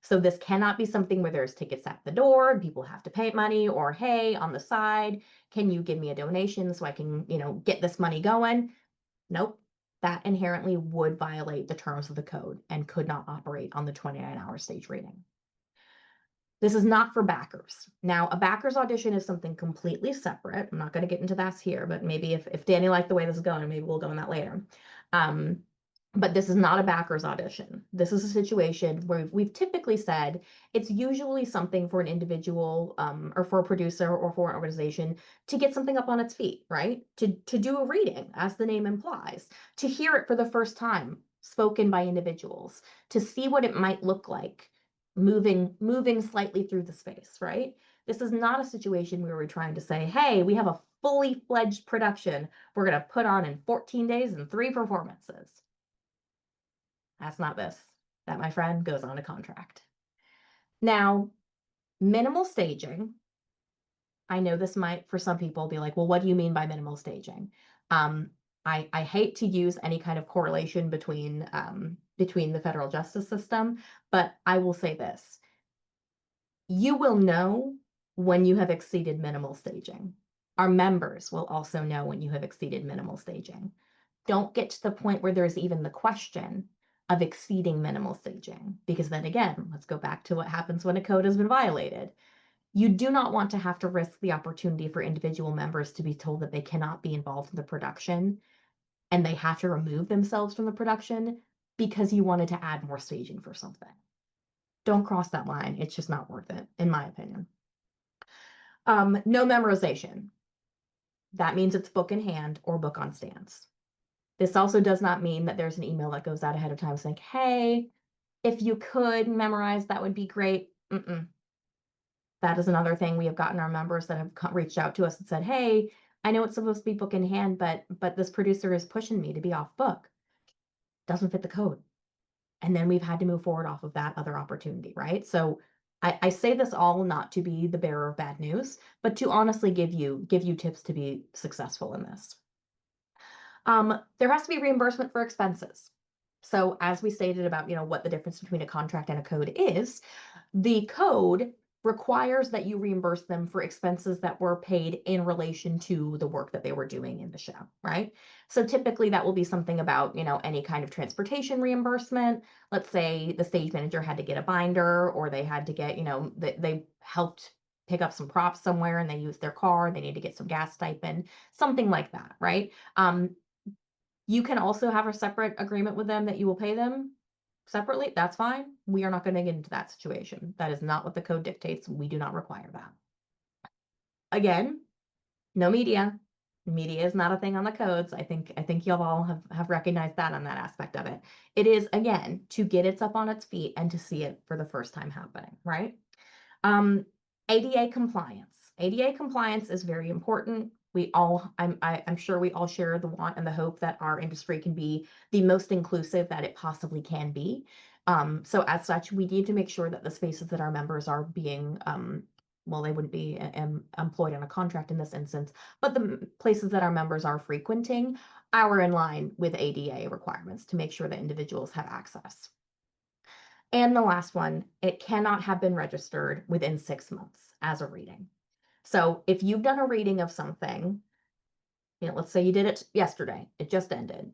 So this cannot be something where there's tickets at the door and people have to pay money, or hey, on the side, can you give me a donation so I can, get this money going? Nope. That inherently would violate the terms of the code and could not operate on the 29-hour stage reading. This is not for backers. Now, a backers audition is something completely separate. I'm not going to get into that here, but maybe if Danny liked the way this is going, maybe we'll go in that later. But this is not a backers audition. This is a situation where we've typically said it's usually something for an individual or for a producer or for an organization to get something up on its feet, right? To do a reading, as the name implies, to hear it for the first time, spoken by individuals, to see what it might look like moving slightly through the space, right? This is not a situation where we're trying to say, hey, we have a fully fledged production we're going to put on in 14 days and 3 performances. That's not this. That, my friend, goes on a contract. Now, minimal staging. I know this might, for some people, be like, well, what do you mean by minimal staging? I hate to use any kind of correlation between the federal justice system, but I will say this. You will know when you have exceeded minimal staging. Our members will also know when you have exceeded minimal staging. Don't get to the point where there's even the question of exceeding minimal staging, because then again, let's go back to what happens when a code has been violated. You do not want to have to risk the opportunity for individual members to be told that they cannot be involved in the production and they have to remove themselves from the production because you wanted to add more staging for something. Don't cross that line. It's just not worth it, in my opinion. No memorization. That means it's book in hand or book on stands. This also does not mean that there's an email that goes out ahead of time saying, hey, if you could memorize, that would be great. That is another thing. We have gotten our members that have reached out to us and said, hey, I know it's supposed to be book in hand, but this producer is pushing me to be off book. Doesn't fit the code. And then we've had to move forward off of that other opportunity, right? So I say this all not to be the bearer of bad news, but to honestly give you tips to be successful in this. There has to be reimbursement for expenses. So as we stated about, what the difference between a contract and a code is, the code requires that you reimburse them for expenses that were paid in relation to the work that they were doing in the show, right? So typically that will be something about, any kind of transportation reimbursement. Let's say the stage manager had to get a binder, or they had to get, they helped pick up some props somewhere and they used their car, they need to get some gas stipend, something like that, right? You can also have a separate agreement with them that you will pay them separately. That's fine. We are not going to get into that situation. That is not what the code dictates. We do not require that. Again, No media. Media is not a thing on the codes. I think y'all all have recognized that on that aspect of it. It is, again, to get it up on its feet and to see it for the first time happening, right? Um, ADA compliance. ADA compliance is very important. I'm sure we all share the want and the hope that our industry can be the most inclusive that it possibly can be. So as such, we need to make sure that the spaces that our members are being, well, they wouldn't be employed on a contract in this instance, but the places that our members are frequenting are in line with ADA requirements to make sure that individuals have access. And the last one, it cannot have been registered within 6 months as a reading. So if you've done a reading of something, let's say you did it yesterday, it just ended.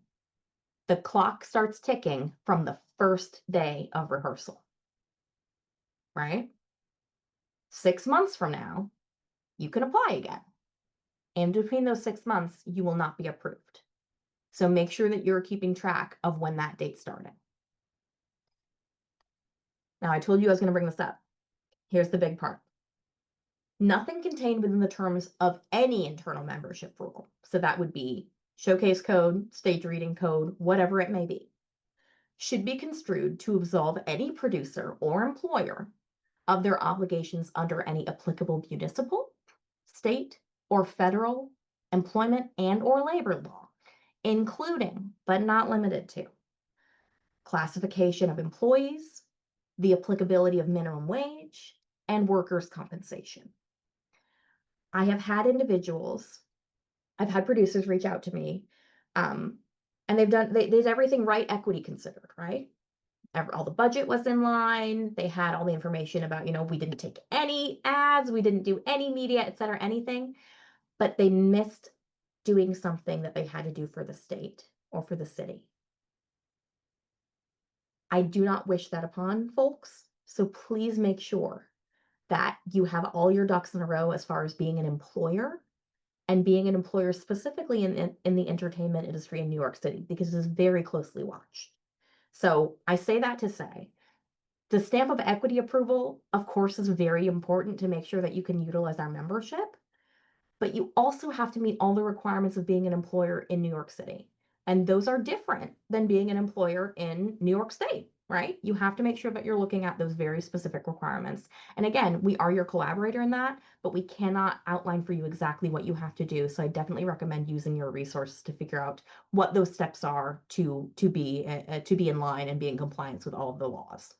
The clock starts ticking from the first day of rehearsal, right? 6 months from now, you can apply again. And between those 6 months, you will not be approved. So make sure that you're keeping track of when that date started. Now, I told you I was going to bring this up. Here's the big part. Nothing contained within the terms of any internal membership rule. So that would be showcase code, stage reading code, whatever it may be, should be construed to absolve any producer or employer of their obligations under any applicable municipal, state, or federal employment and or labor law, including, but not limited to, classification of employees, the applicability of minimum wage, and workers' compensation. I have had individuals, I've had producers reach out to me, um, and there's everything right, equity considered, right? All the budget was in line. They had all the information about, we didn't take any ads, we didn't do any media, et cetera, anything, but they missed doing something that they had to do for the state or for the city. I do not wish that upon folks. So please make sure that you have all your ducks in a row as far as being an employer and being an employer specifically in the entertainment industry in New York City, because it is very closely watched. So I say that to say, the stamp of equity approval, of course, is very important to make sure that you can utilize our membership, but you also have to meet all the requirements of being an employer in New York City. And those are different than being an employer in New York State, right? You have to make sure that you're looking at those very specific requirements. And again, we are your collaborator in that, but we cannot outline for you exactly what you have to do. So I definitely recommend using your resources to figure out what those steps are to be in line and be in compliance with all of the laws.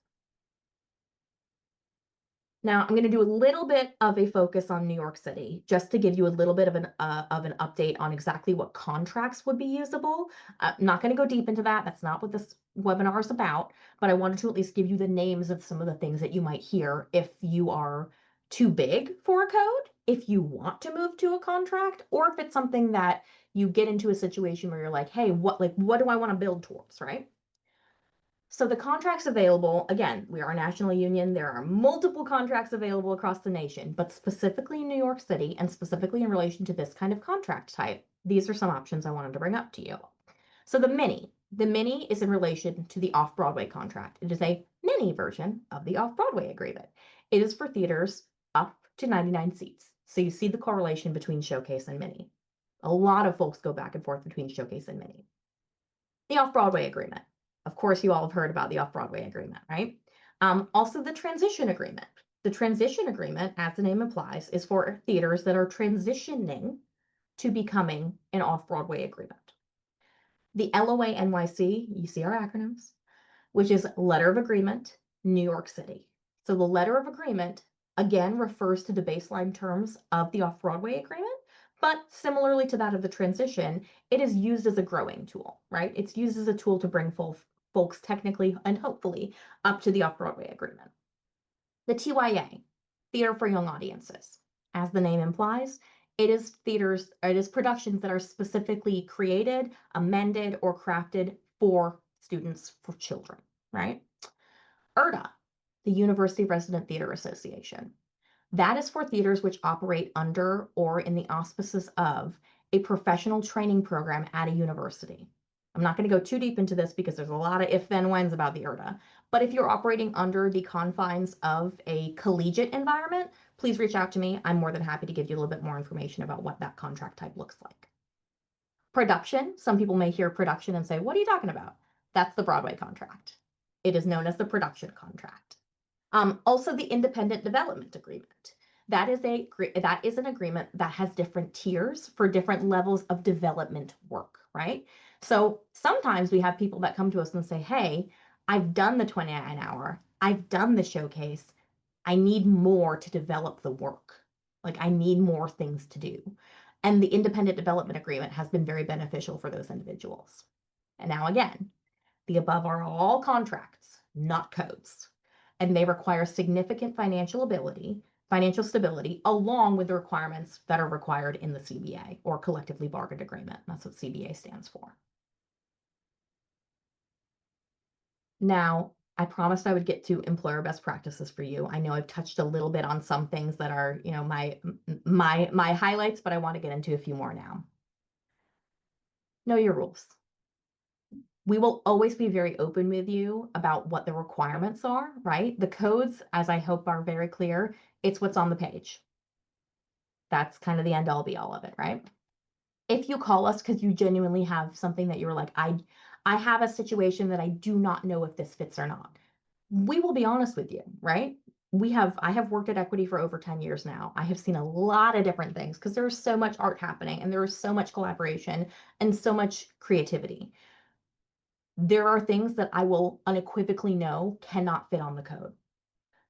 Now, I'm going to do a little bit of a focus on New York City, just to give you a little bit of an update on exactly what contracts would be usable. I'm not going to go deep into that. That's not what this webinar is about, but I wanted to at least give you the names of some of the things that you might hear if you are too big for a code, if you want to move to a contract, or if it's something that you get into a situation where you're like, hey, what do I want to build towards, right? So the contracts available, again, we are a national union. There are multiple contracts available across the nation, but specifically in New York City and specifically in relation to this kind of contract type, these are some options I wanted to bring up to you. So the mini is in relation to the off-Broadway contract. It is a mini version of the off-Broadway agreement. It is for theaters up to 99 seats. So you see the correlation between Showcase and mini. A lot of folks go back and forth between Showcase and mini. The off-Broadway agreement. Of course, you all have heard about the off-Broadway agreement, right? Also, the transition agreement. The transition agreement, as the name implies, is for theaters that are transitioning to becoming an off-Broadway agreement. The LOA NYC, you see our acronyms, which is Letter of Agreement, New York City. So the letter of agreement, again, refers to the baseline terms of the off-Broadway agreement, but similarly to that of the transition, it is used as a growing tool, right? It's used as a tool to bring folks technically and hopefully up to the off-Broadway agreement. The TYA, Theater for Young Audiences. As the name implies, it is productions that are specifically created, amended, or crafted for students, for children, right? URTA, the University Resident Theater Association. That is for theaters which operate under or in the auspices of a professional training program at a university. I'm not going to go too deep into this because there's a lot of if then whens about the IRTA. But if you're operating under the confines of a collegiate environment, please reach out to me. I'm more than happy to give you a little bit more information about what that contract type looks like. Production, some people may hear production and say, what are you talking about? That's the Broadway contract. It is known as the production contract. Also, the independent development agreement. That is an agreement that has different tiers for different levels of development work, right? So sometimes we have people that come to us and say, hey, I've done the 29 hour, I've done the showcase, I need more to develop the work. Like I need more things to do. And the independent development agreement has been very beneficial for those individuals. And now again, the above are all contracts, not codes. And they require significant financial stability, along with the requirements that are required in the CBA or collectively bargained agreement. That's what CBA stands for. Now, I promised I would get to employer best practices for you. I know I've touched a little bit on some things that are, my highlights, but I want to get into a few more now. Know your rules. We will always be very open with you about what the requirements are, right? The codes, as I hope are very clear, it's what's on the page. That's kind of the end all be all of it, right? If you call us because you genuinely have something that you're like, I have a situation that I do not know if this fits or not. We will be honest with you, right? I have worked at Equity for over 10 years now. I have seen a lot of different things because there is so much art happening and there is so much collaboration and so much creativity. There are things that I will unequivocally know cannot fit on the code.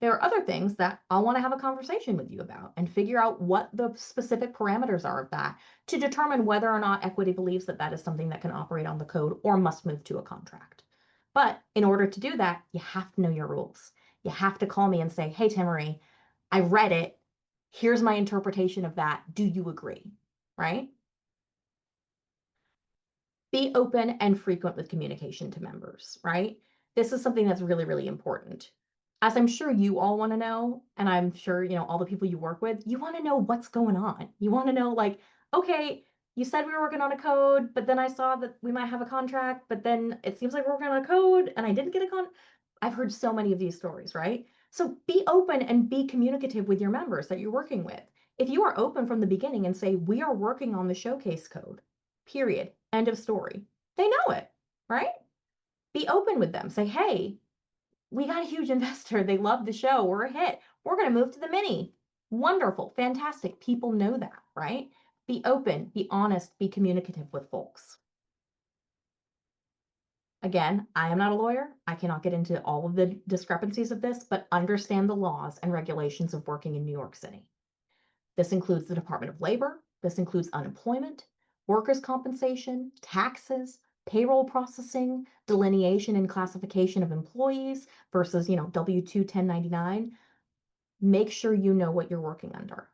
There are other things that I'll want to have a conversation with you about and figure out what the specific parameters are of that to determine whether or not Equity believes that that is something that can operate on the code or must move to a contract. But in order to do that, you have to know your rules. You have to call me and say, hey, Timmary, I read it. Here's my interpretation of that. Do you agree? Right? Be open and frequent with communication to members, right? This is something that's really, really important. As I'm sure you all want to know, and I'm sure, all the people you work with, you want to know what's going on. You want to know, like, okay, you said we were working on a code, but then I saw that we might have a contract, but then it seems like we're working on a code and I didn't get a I've heard so many of these stories, right? So be open and be communicative with your members that you're working with. If you are open from the beginning and say, we are working on the showcase code, period, end of story, they know it, right? Be open with them. Say, hey, we got a huge investor. They love the show. We're a hit. We're going to move to the mini. Wonderful. Fantastic. People know that, right? Be open, be honest, be communicative with folks. Again, I am not a lawyer. I cannot get into all of the discrepancies of this, but understand the laws and regulations of working in New York City. This includes the Department of Labor. This includes unemployment, workers' compensation, taxes, payroll processing, delineation and classification of employees versus, W-2 1099. Make sure you know what you're working under.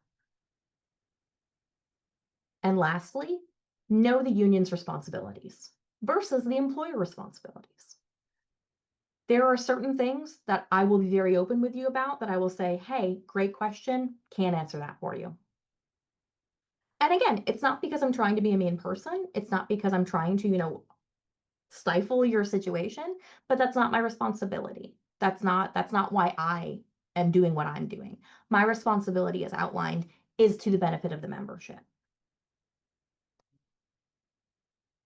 And lastly, know the union's responsibilities versus the employer responsibilities. There are certain things that I will be very open with you about that I will say, hey, great question, can't answer that for you. And again, it's not because I'm trying to be a mean person. It's not because I'm trying to, stifle your situation, but that's not my responsibility. That's not why I am doing what I'm doing. My responsibility as outlined is to the benefit of the membership.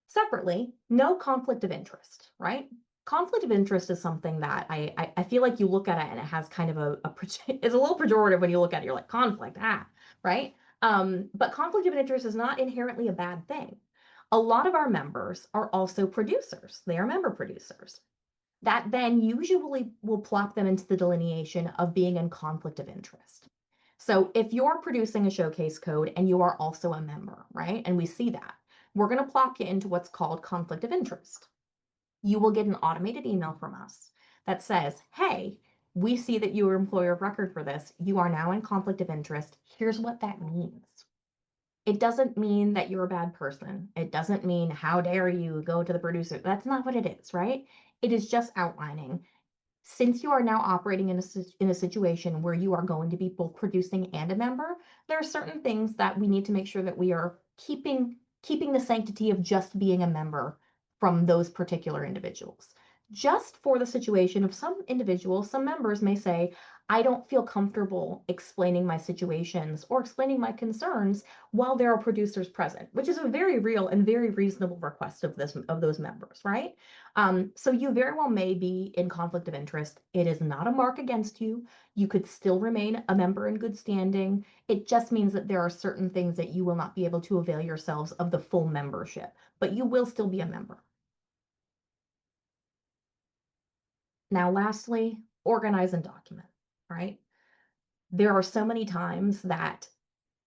Separately, no conflict of interest, right? Conflict of interest is something that I feel like you look at it and it has kind of it's a little pejorative when you look at it. You're like, conflict, right? But conflict of interest is not inherently a bad thing. A lot of our members are also producers. They are member producers. That then usually will plop them into the delineation of being in conflict of interest. So if you're producing a showcase code and you are also a member, right? And we see that, we're going to plop you into what's called conflict of interest. You will get an automated email from us that says, hey, we see that you are employer of record for this. You are now in conflict of interest. Here's what that means. It doesn't mean that you're a bad person. It doesn't mean how dare you go to the producer. That's not what it is, right? It is just outlining. Since you are now operating in a situation where you are going to be both producing and a member, there are certain things that we need to make sure that we are keeping the sanctity of just being a member from those particular individuals. Just for the situation of some individuals, some members may say, I don't feel comfortable explaining my situations or explaining my concerns while there are producers present, which is a very real and very reasonable request of those members, right? So you very well may be in conflict of interest. It is not a mark against you. You could still remain a member in good standing. It just means that there are certain things that you will not be able to avail yourselves of the full membership, but you will still be a member. Now, lastly, organize and document, right? There are so many times that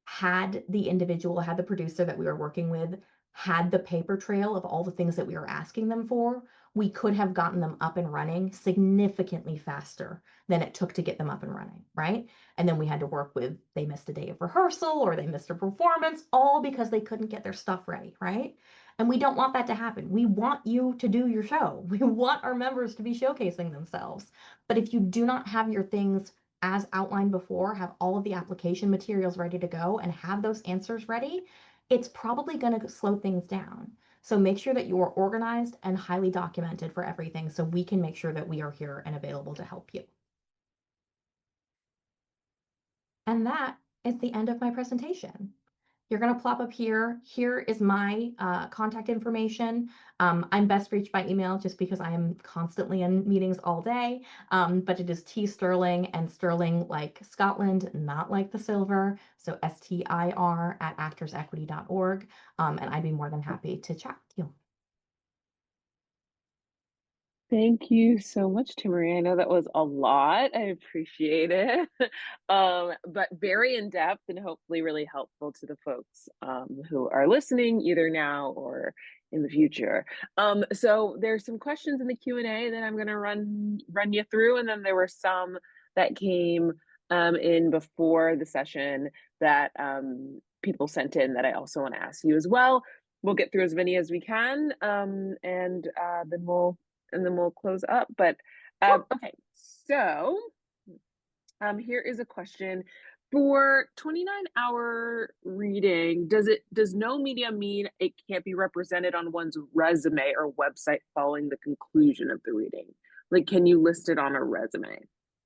had the producer that we were working with, had the paper trail of all the things that we were asking them for, we could have gotten them up and running significantly faster than it took to get them up and running, right? And then we had to work with, they missed a day of rehearsal or they missed a performance, all because they couldn't get their stuff ready, right? And we don't want that to happen. We want you to do your show. We want our members to be showcasing themselves. But if you do not have your things as outlined before, have all of the application materials ready to go and have those answers ready, it's probably going to slow things down. So make sure that you are organized and highly documented for everything so we can make sure that we are here and available to help you. And that is the end of my presentation. You're going to plop up here. Here is my contact information. I'm best reached by email just because I am constantly in meetings all day. But it is T Stirling, and Stirling like Scotland, not like the silver. So STIR at actorsequity.org. And I'd be more than happy to chat with you. Thank you so much, Timmary. I know that was a lot. I appreciate it. But very in depth and hopefully really helpful to the folks who are listening either now or in the future. So there's some questions in the Q&A that I'm going to run you through, and then there were some that came in before the session that people sent in that I also want to ask you as well. We'll get through as many as we can, and then we'll close up. But okay, so here is a question. For 29-hour reading, does no media mean it can't be represented on one's resume or website following the conclusion of the reading? Like, can you list it on a resume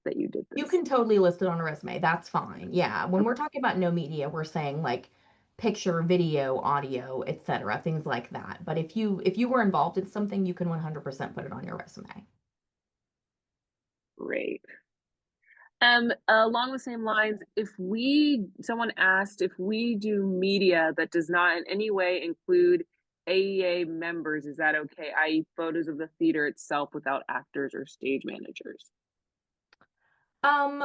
that you did You this? can totally list it on a resume. That's fine. Yeah. When we're Okay, talking about no media, we're saying like picture, video, audio, etc., things like that. But if you were involved in something, you can 100% put it on your resume. great. Along the same lines, someone asked if we do media that does not in any way include AEA members, is that okay? I.e., photos of the theater itself without actors or stage managers. Um,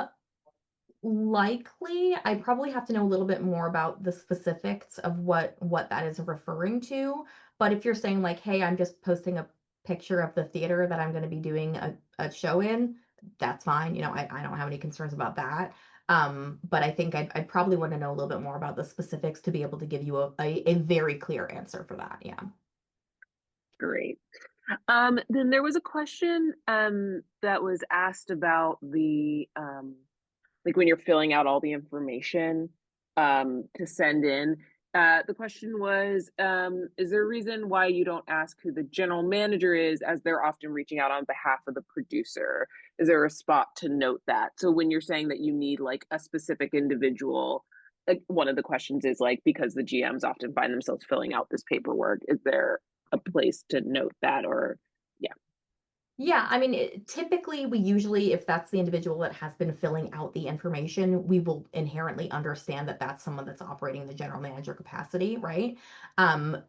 Likely, I probably have to know a little bit more about the specifics of what that is referring to. But if you're saying like, hey, I'm just posting a picture of the theater that I'm going to be doing a show in, that's fine. I don't have any concerns about that. But I think I'd probably want to know a little bit more about the specifics to be able to give you a very clear answer for that. Yeah. Great. Then there was a question that was asked about the like when you're filling out all the information to send in. The question was, is there a reason why you don't ask who the general manager is, as they're often reaching out on behalf of the producer? Is there a spot to note that? So when you're saying that you need like a specific individual, like one of the questions is like, because the GMs often find themselves filling out this paperwork, is there a place to note that? Or yeah. Yeah, I mean, typically we usually, if that's the individual that has been filling out the information, we will inherently understand that that's someone that's operating in the general manager capacity, right?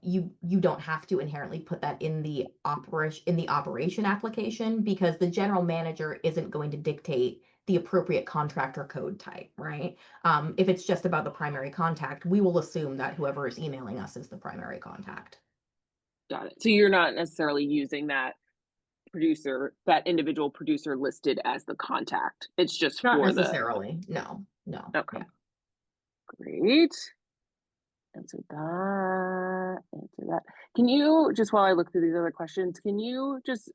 You don't have to inherently put that in the operation application because the general manager isn't going to dictate the appropriate contractor code type, right? If it's just about the primary contact, we will assume that whoever is emailing us is the primary contact. Got it. So you're not necessarily using that individual producer listed as the contact. It's just Not for the, necessarily. No, no. okay, Yeah. great. Answer that. Can you, just while I look through these other questions, can you just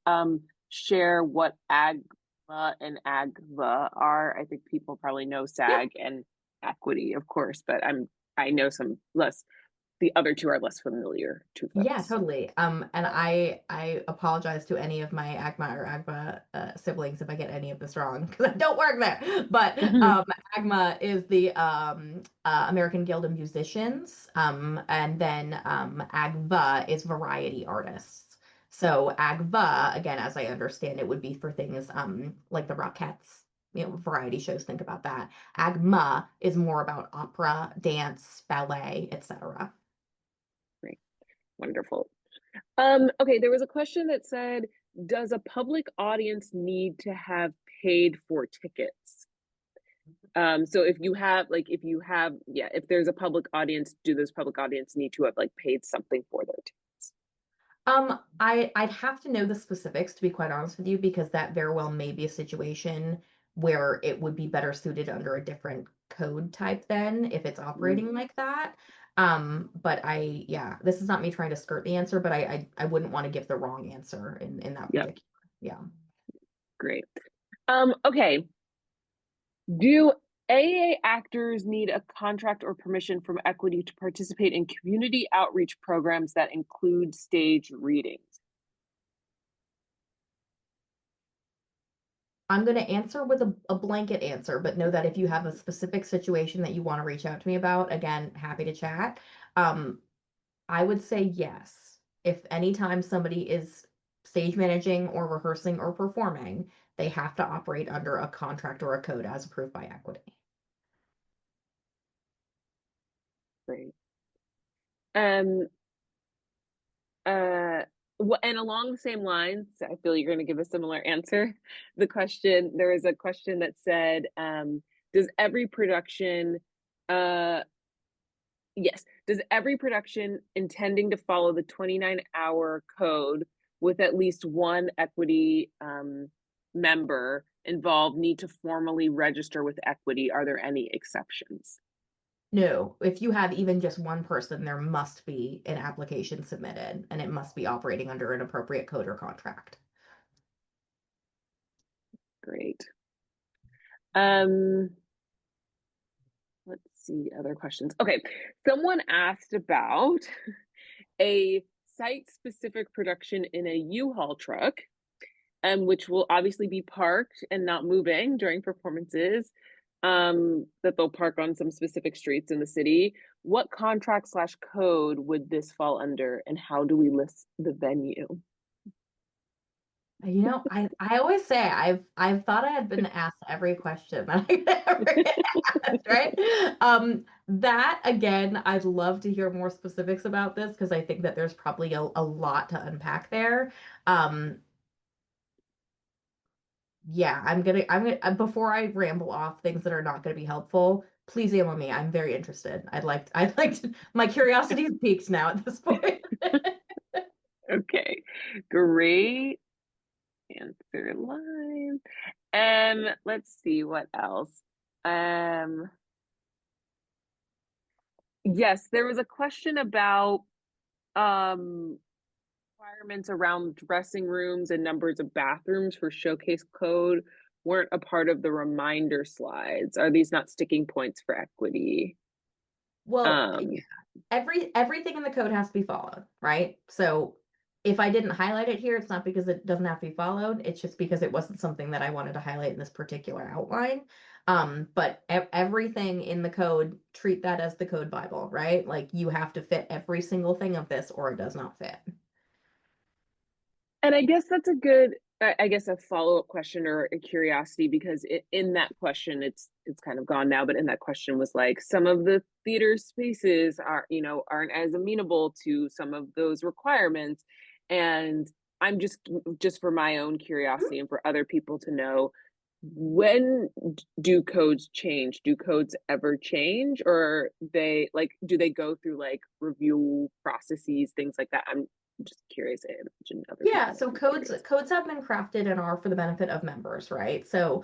share what AGVA and AGVA are? I think people probably know Yeah. SAG and equity, of course, but I know some less the other two are less familiar to Yeah, folks. totally. And I apologize to any of my AGMA or AGMA siblings if I get any of this wrong because I don't work there. But Mhm. AGMA is the American Guild of Musicians, and then AGVA is variety artists. So AGVA, again, as I understand it, would be for things like the Rockettes, variety shows. Think about that. AGMA is more about opera, dance, ballet, etc. Great, wonderful. Okay, there was a question that said, does a public audience need to have paid for tickets? So if there's a public audience, do those public audience need to have like paid something for their tickets? I'd have to know the specifics to be quite honest with you, because that very well may be a situation where it would be better suited under a different code type then if it's Mm, operating like that. But yeah, this is not me trying to skirt the answer, but I wouldn't want to give the wrong answer in that yep, particular. Yeah. great. Okay. Do AEA actors need a contract or permission from Equity to participate in community outreach programs that include stage readings? I'm going to answer with a blanket answer, but know that if you have a specific situation that you want to reach out to me about, again, happy to chat. Um, I would say yes. If anytime somebody is stage managing or rehearsing or performing, they have to operate under a contract or a code as approved by Equity. Great. Um, uh, and along the same lines, I feel you're going to give a similar answer. There was a question that said, does every production, uh, yes, does every production intending to follow the 29-hour code with at least one Equity member involved need to formally register with Equity? Are there any exceptions? No, if you have even just one person, there must be an application submitted and it must be operating under an appropriate code or contract. Great. Um, let's see other questions. Okay, someone asked about a site-specific production in a U-Haul truck, which will obviously be parked and not moving during performances. That they'll park on some specific streets in the city. What contract slash code would this fall under, and how do we list the venue? I always say I've thought I had been asked every question that I ever asked, right? That again, I'd love to hear more specifics about this because I think that there's probably a lot to unpack there. Um, yeah, I'm gonna before I ramble off things that are not gonna be helpful, please email me. I'm very interested. I'd like to, my curiosity is piqued now at this point. Okay, great answer line. Let's see what else. Um, yes, there was a question about um requirements around dressing rooms and numbers of bathrooms for Showcase Code weren't a part of the reminder slides. Are these not sticking points for Equity? Well, yeah, Um, everything in the code has to be followed, right? So if I didn't highlight it here, it's not because it doesn't have to be followed. It's just because it wasn't something that I wanted to highlight in this particular outline. But everything in the code, treat that as the code Bible, right? Like you have to fit every single thing of this or it does not fit. and I guess that's a good, I guess a follow-up question or a curiosity because in that question, it's kind of gone now, but in that question was like some of the theater spaces aren't as amenable to some of those requirements, and I'm just for my own curiosity and for other people to know, when do codes change? Do codes ever change, or do they go through like review processes, things like that? I'm just curious. I imagine other people Yeah, might so be codes curious. codes have been crafted and are for the benefit of members, right? So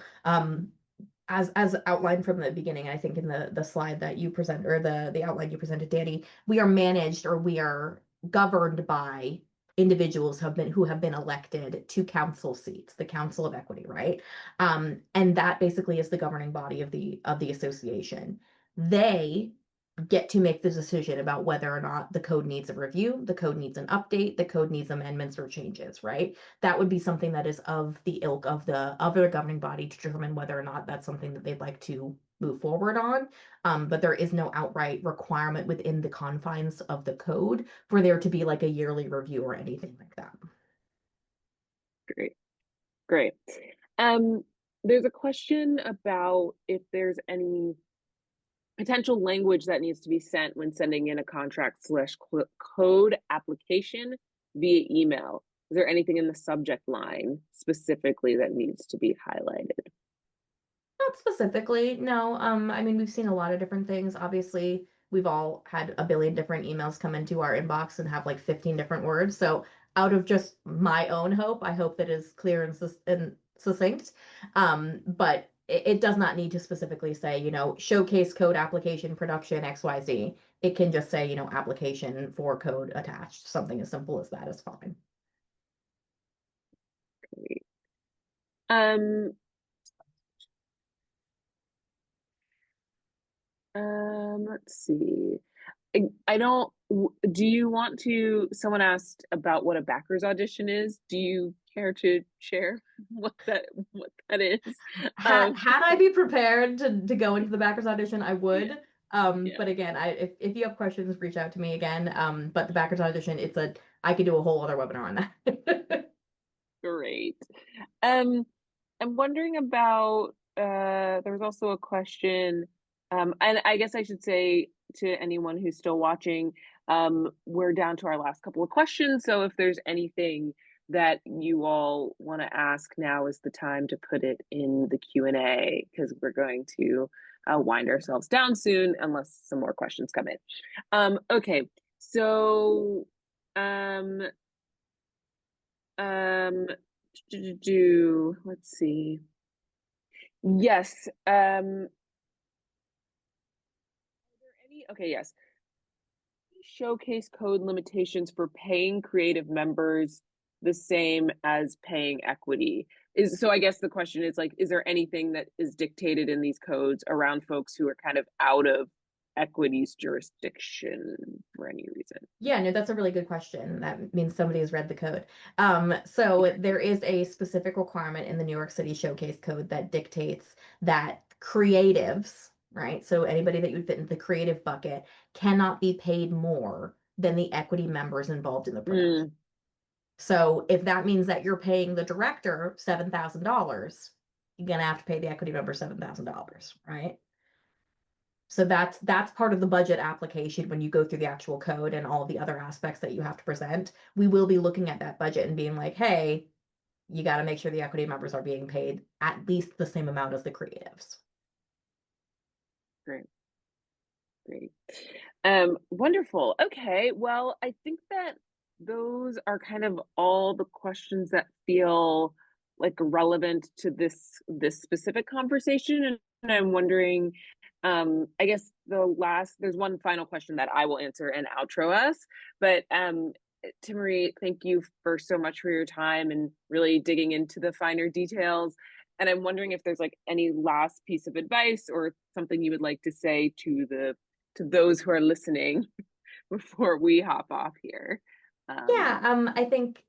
as outlined from the beginning, I think in the slide that you present or the outline you presented, Danny, we are managed or we are governed by individuals who have been elected to council seats, the Council of Equity, right? And that basically is the governing body of the association. They get to make the decision about whether or not the code needs a review, the code needs an update, the code needs amendments or changes, right? That would be something that is of the ilk of the other governing body to determine whether or not that's something that they'd like to move forward on. But there is no outright requirement within the confines of the code for there to be like a yearly review or anything like that. Great, great. Um, there's a question about if there's any potential language that needs to be sent when sending in a contract slash code application via email. Is there anything in the subject line specifically that needs to be highlighted? Not specifically, no. I mean, we've seen a lot of different things. Obviously, we've all had a billion different emails come into our inbox and have like 15 different words. So, out of just my own hope, I hope that is clear and, and succinct. But it does not need to specifically say, showcase code application production XYZ. It can just say, application for code attached. Something as simple as that is fine. Great. Um, let's see. I don't, do you want to, someone asked about what a backers audition is. Do you care to share what that is? Had Um, had I be prepared to go into the backers audition, I would. yeah, But again, if you have questions, reach out to me again. But the backers audition, I could do a whole other webinar on that. great. Um, I'm wondering about there was also a question, and I guess I should say to anyone who's still watching, we're down to our last couple of questions. So if there's anything that you all want to ask, now is the time to put it in the Q&A because we're going to wind ourselves down soon unless some more questions come in. Okay, so um um let's see. Yes. Okay, yes. Showcase code limitations for paying creative members the same as paying equity. So I guess the question is like, is there anything that is dictated in these codes around folks who are kind of out of equity's jurisdiction for any reason? Yeah, no, that's a really good question. That means somebody has read the code. So there is a specific requirement in the New York City Showcase Code that dictates that creatives, right? So anybody that you would fit into the creative bucket cannot be paid more than the equity members involved in the production. Mm, So if that means that you're paying the director $7,000, you're gonna have to pay the equity member $7,000, right? So that's part of the budget application when you go through the actual code and all of the other aspects that you have to present. We will be looking at that budget and being like, hey, you got to make sure the equity members are being paid at least the same amount as the creatives. great, great. Wonderful. Okay, well, I think that those are kind of all the questions that feel like relevant to this specific conversation. And I'm wondering, I guess there's one final question that I will answer and outro us. But Timmary, thank you for so much for your time and really digging into the finer details. And I'm wondering if there's like any last piece of advice or something you would like to say to those who are listening before we hop off here. Yeah, Um, I think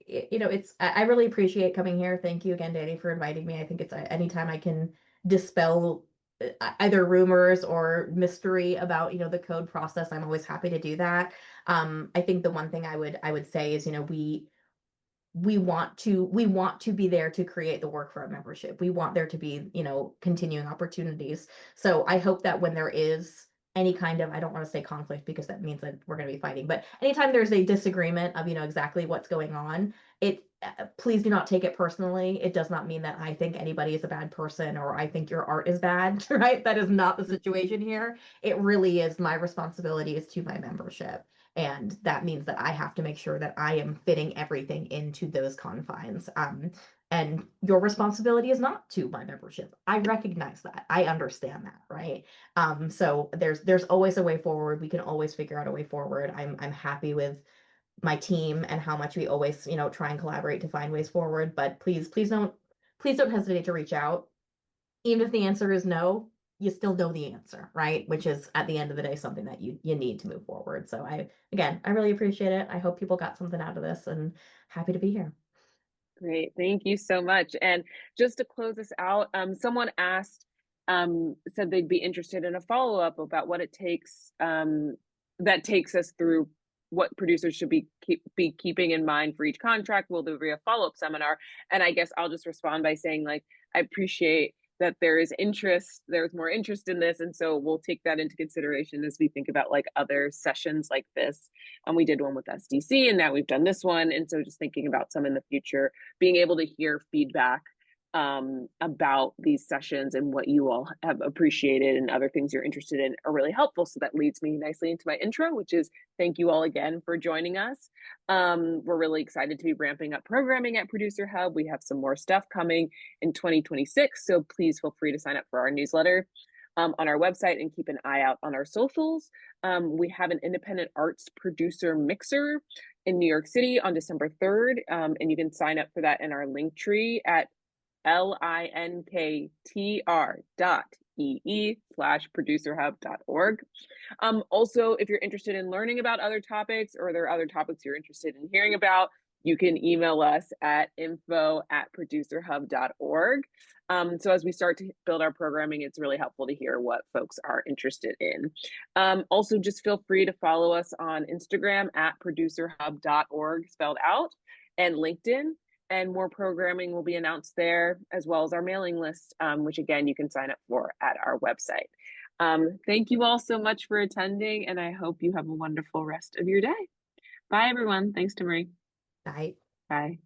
I really appreciate coming here. Thank you again, Danny, for inviting me. I think it's anytime I can dispel either rumors or mystery about the code process, I'm always happy to do that. I think the one thing I would say is we want to be there to create the work for our membership. We want there to be, continuing opportunities. So I hope that when there is any kind of, I don't want to say conflict because that means that we're going to be fighting, but anytime there's a disagreement of, exactly what's going on, please do not take it personally. It does not mean that I think anybody is a bad person or I think your art is bad, right? That is not the situation here. It really is my responsibility is to my membership. And that means that I have to make sure that I am fitting everything into those confines. And your responsibility is not to my membership. I recognize that. I understand that, right? So there's always a way forward. We can always figure out a way forward. I'm happy with my team and how much we always, try and collaborate to find ways forward. But please don't hesitate to reach out. Even if the answer is no, you still know the answer, right? Which is at the end of the day something that you need to move forward. So I really appreciate it. I hope people got something out of this, and happy to be here. Great. Thank you so much. And just to close this out, someone asked, said they'd be interested in a follow-up about what it takes, that takes us through what producers should be keeping in mind for each contract. Will there be a follow-up seminar? And I guess I'll just respond by saying, like, I appreciate that there's more interest in this. And so we'll take that into consideration as we think about like other sessions like this. And we did one with SDC and now we've done this one. And so just thinking about some in the future, being able to hear feedback about these sessions and what you all have appreciated and other things you're interested in are really helpful. So that leads me nicely into my intro, which is thank you all again for joining us. We're really excited to be ramping up programming at Producer Hub. We have some more stuff coming in 2026, so please feel free to sign up for our newsletter on our website and keep an eye out on our socials. We have an independent arts producer mixer in New York City on December 3rd, and you can sign up for that in our link tree at linktr.ee/producerhub.org. Also, if you're interested in learning about other topics or there are other topics you're interested in hearing about, you can email us at info@producerhub.org. So as we start to build our programming, it's really helpful to hear what folks are interested in. Also, just feel free to follow us on Instagram at producerhub.org, spelled out, and LinkedIn. And more programming will be announced there, as well as our mailing list, which again, you can sign up for at our website. Thank you all so much for attending, and I hope you have a wonderful rest of your day. Bye, everyone. Thanks, Timmary. Bye. Bye.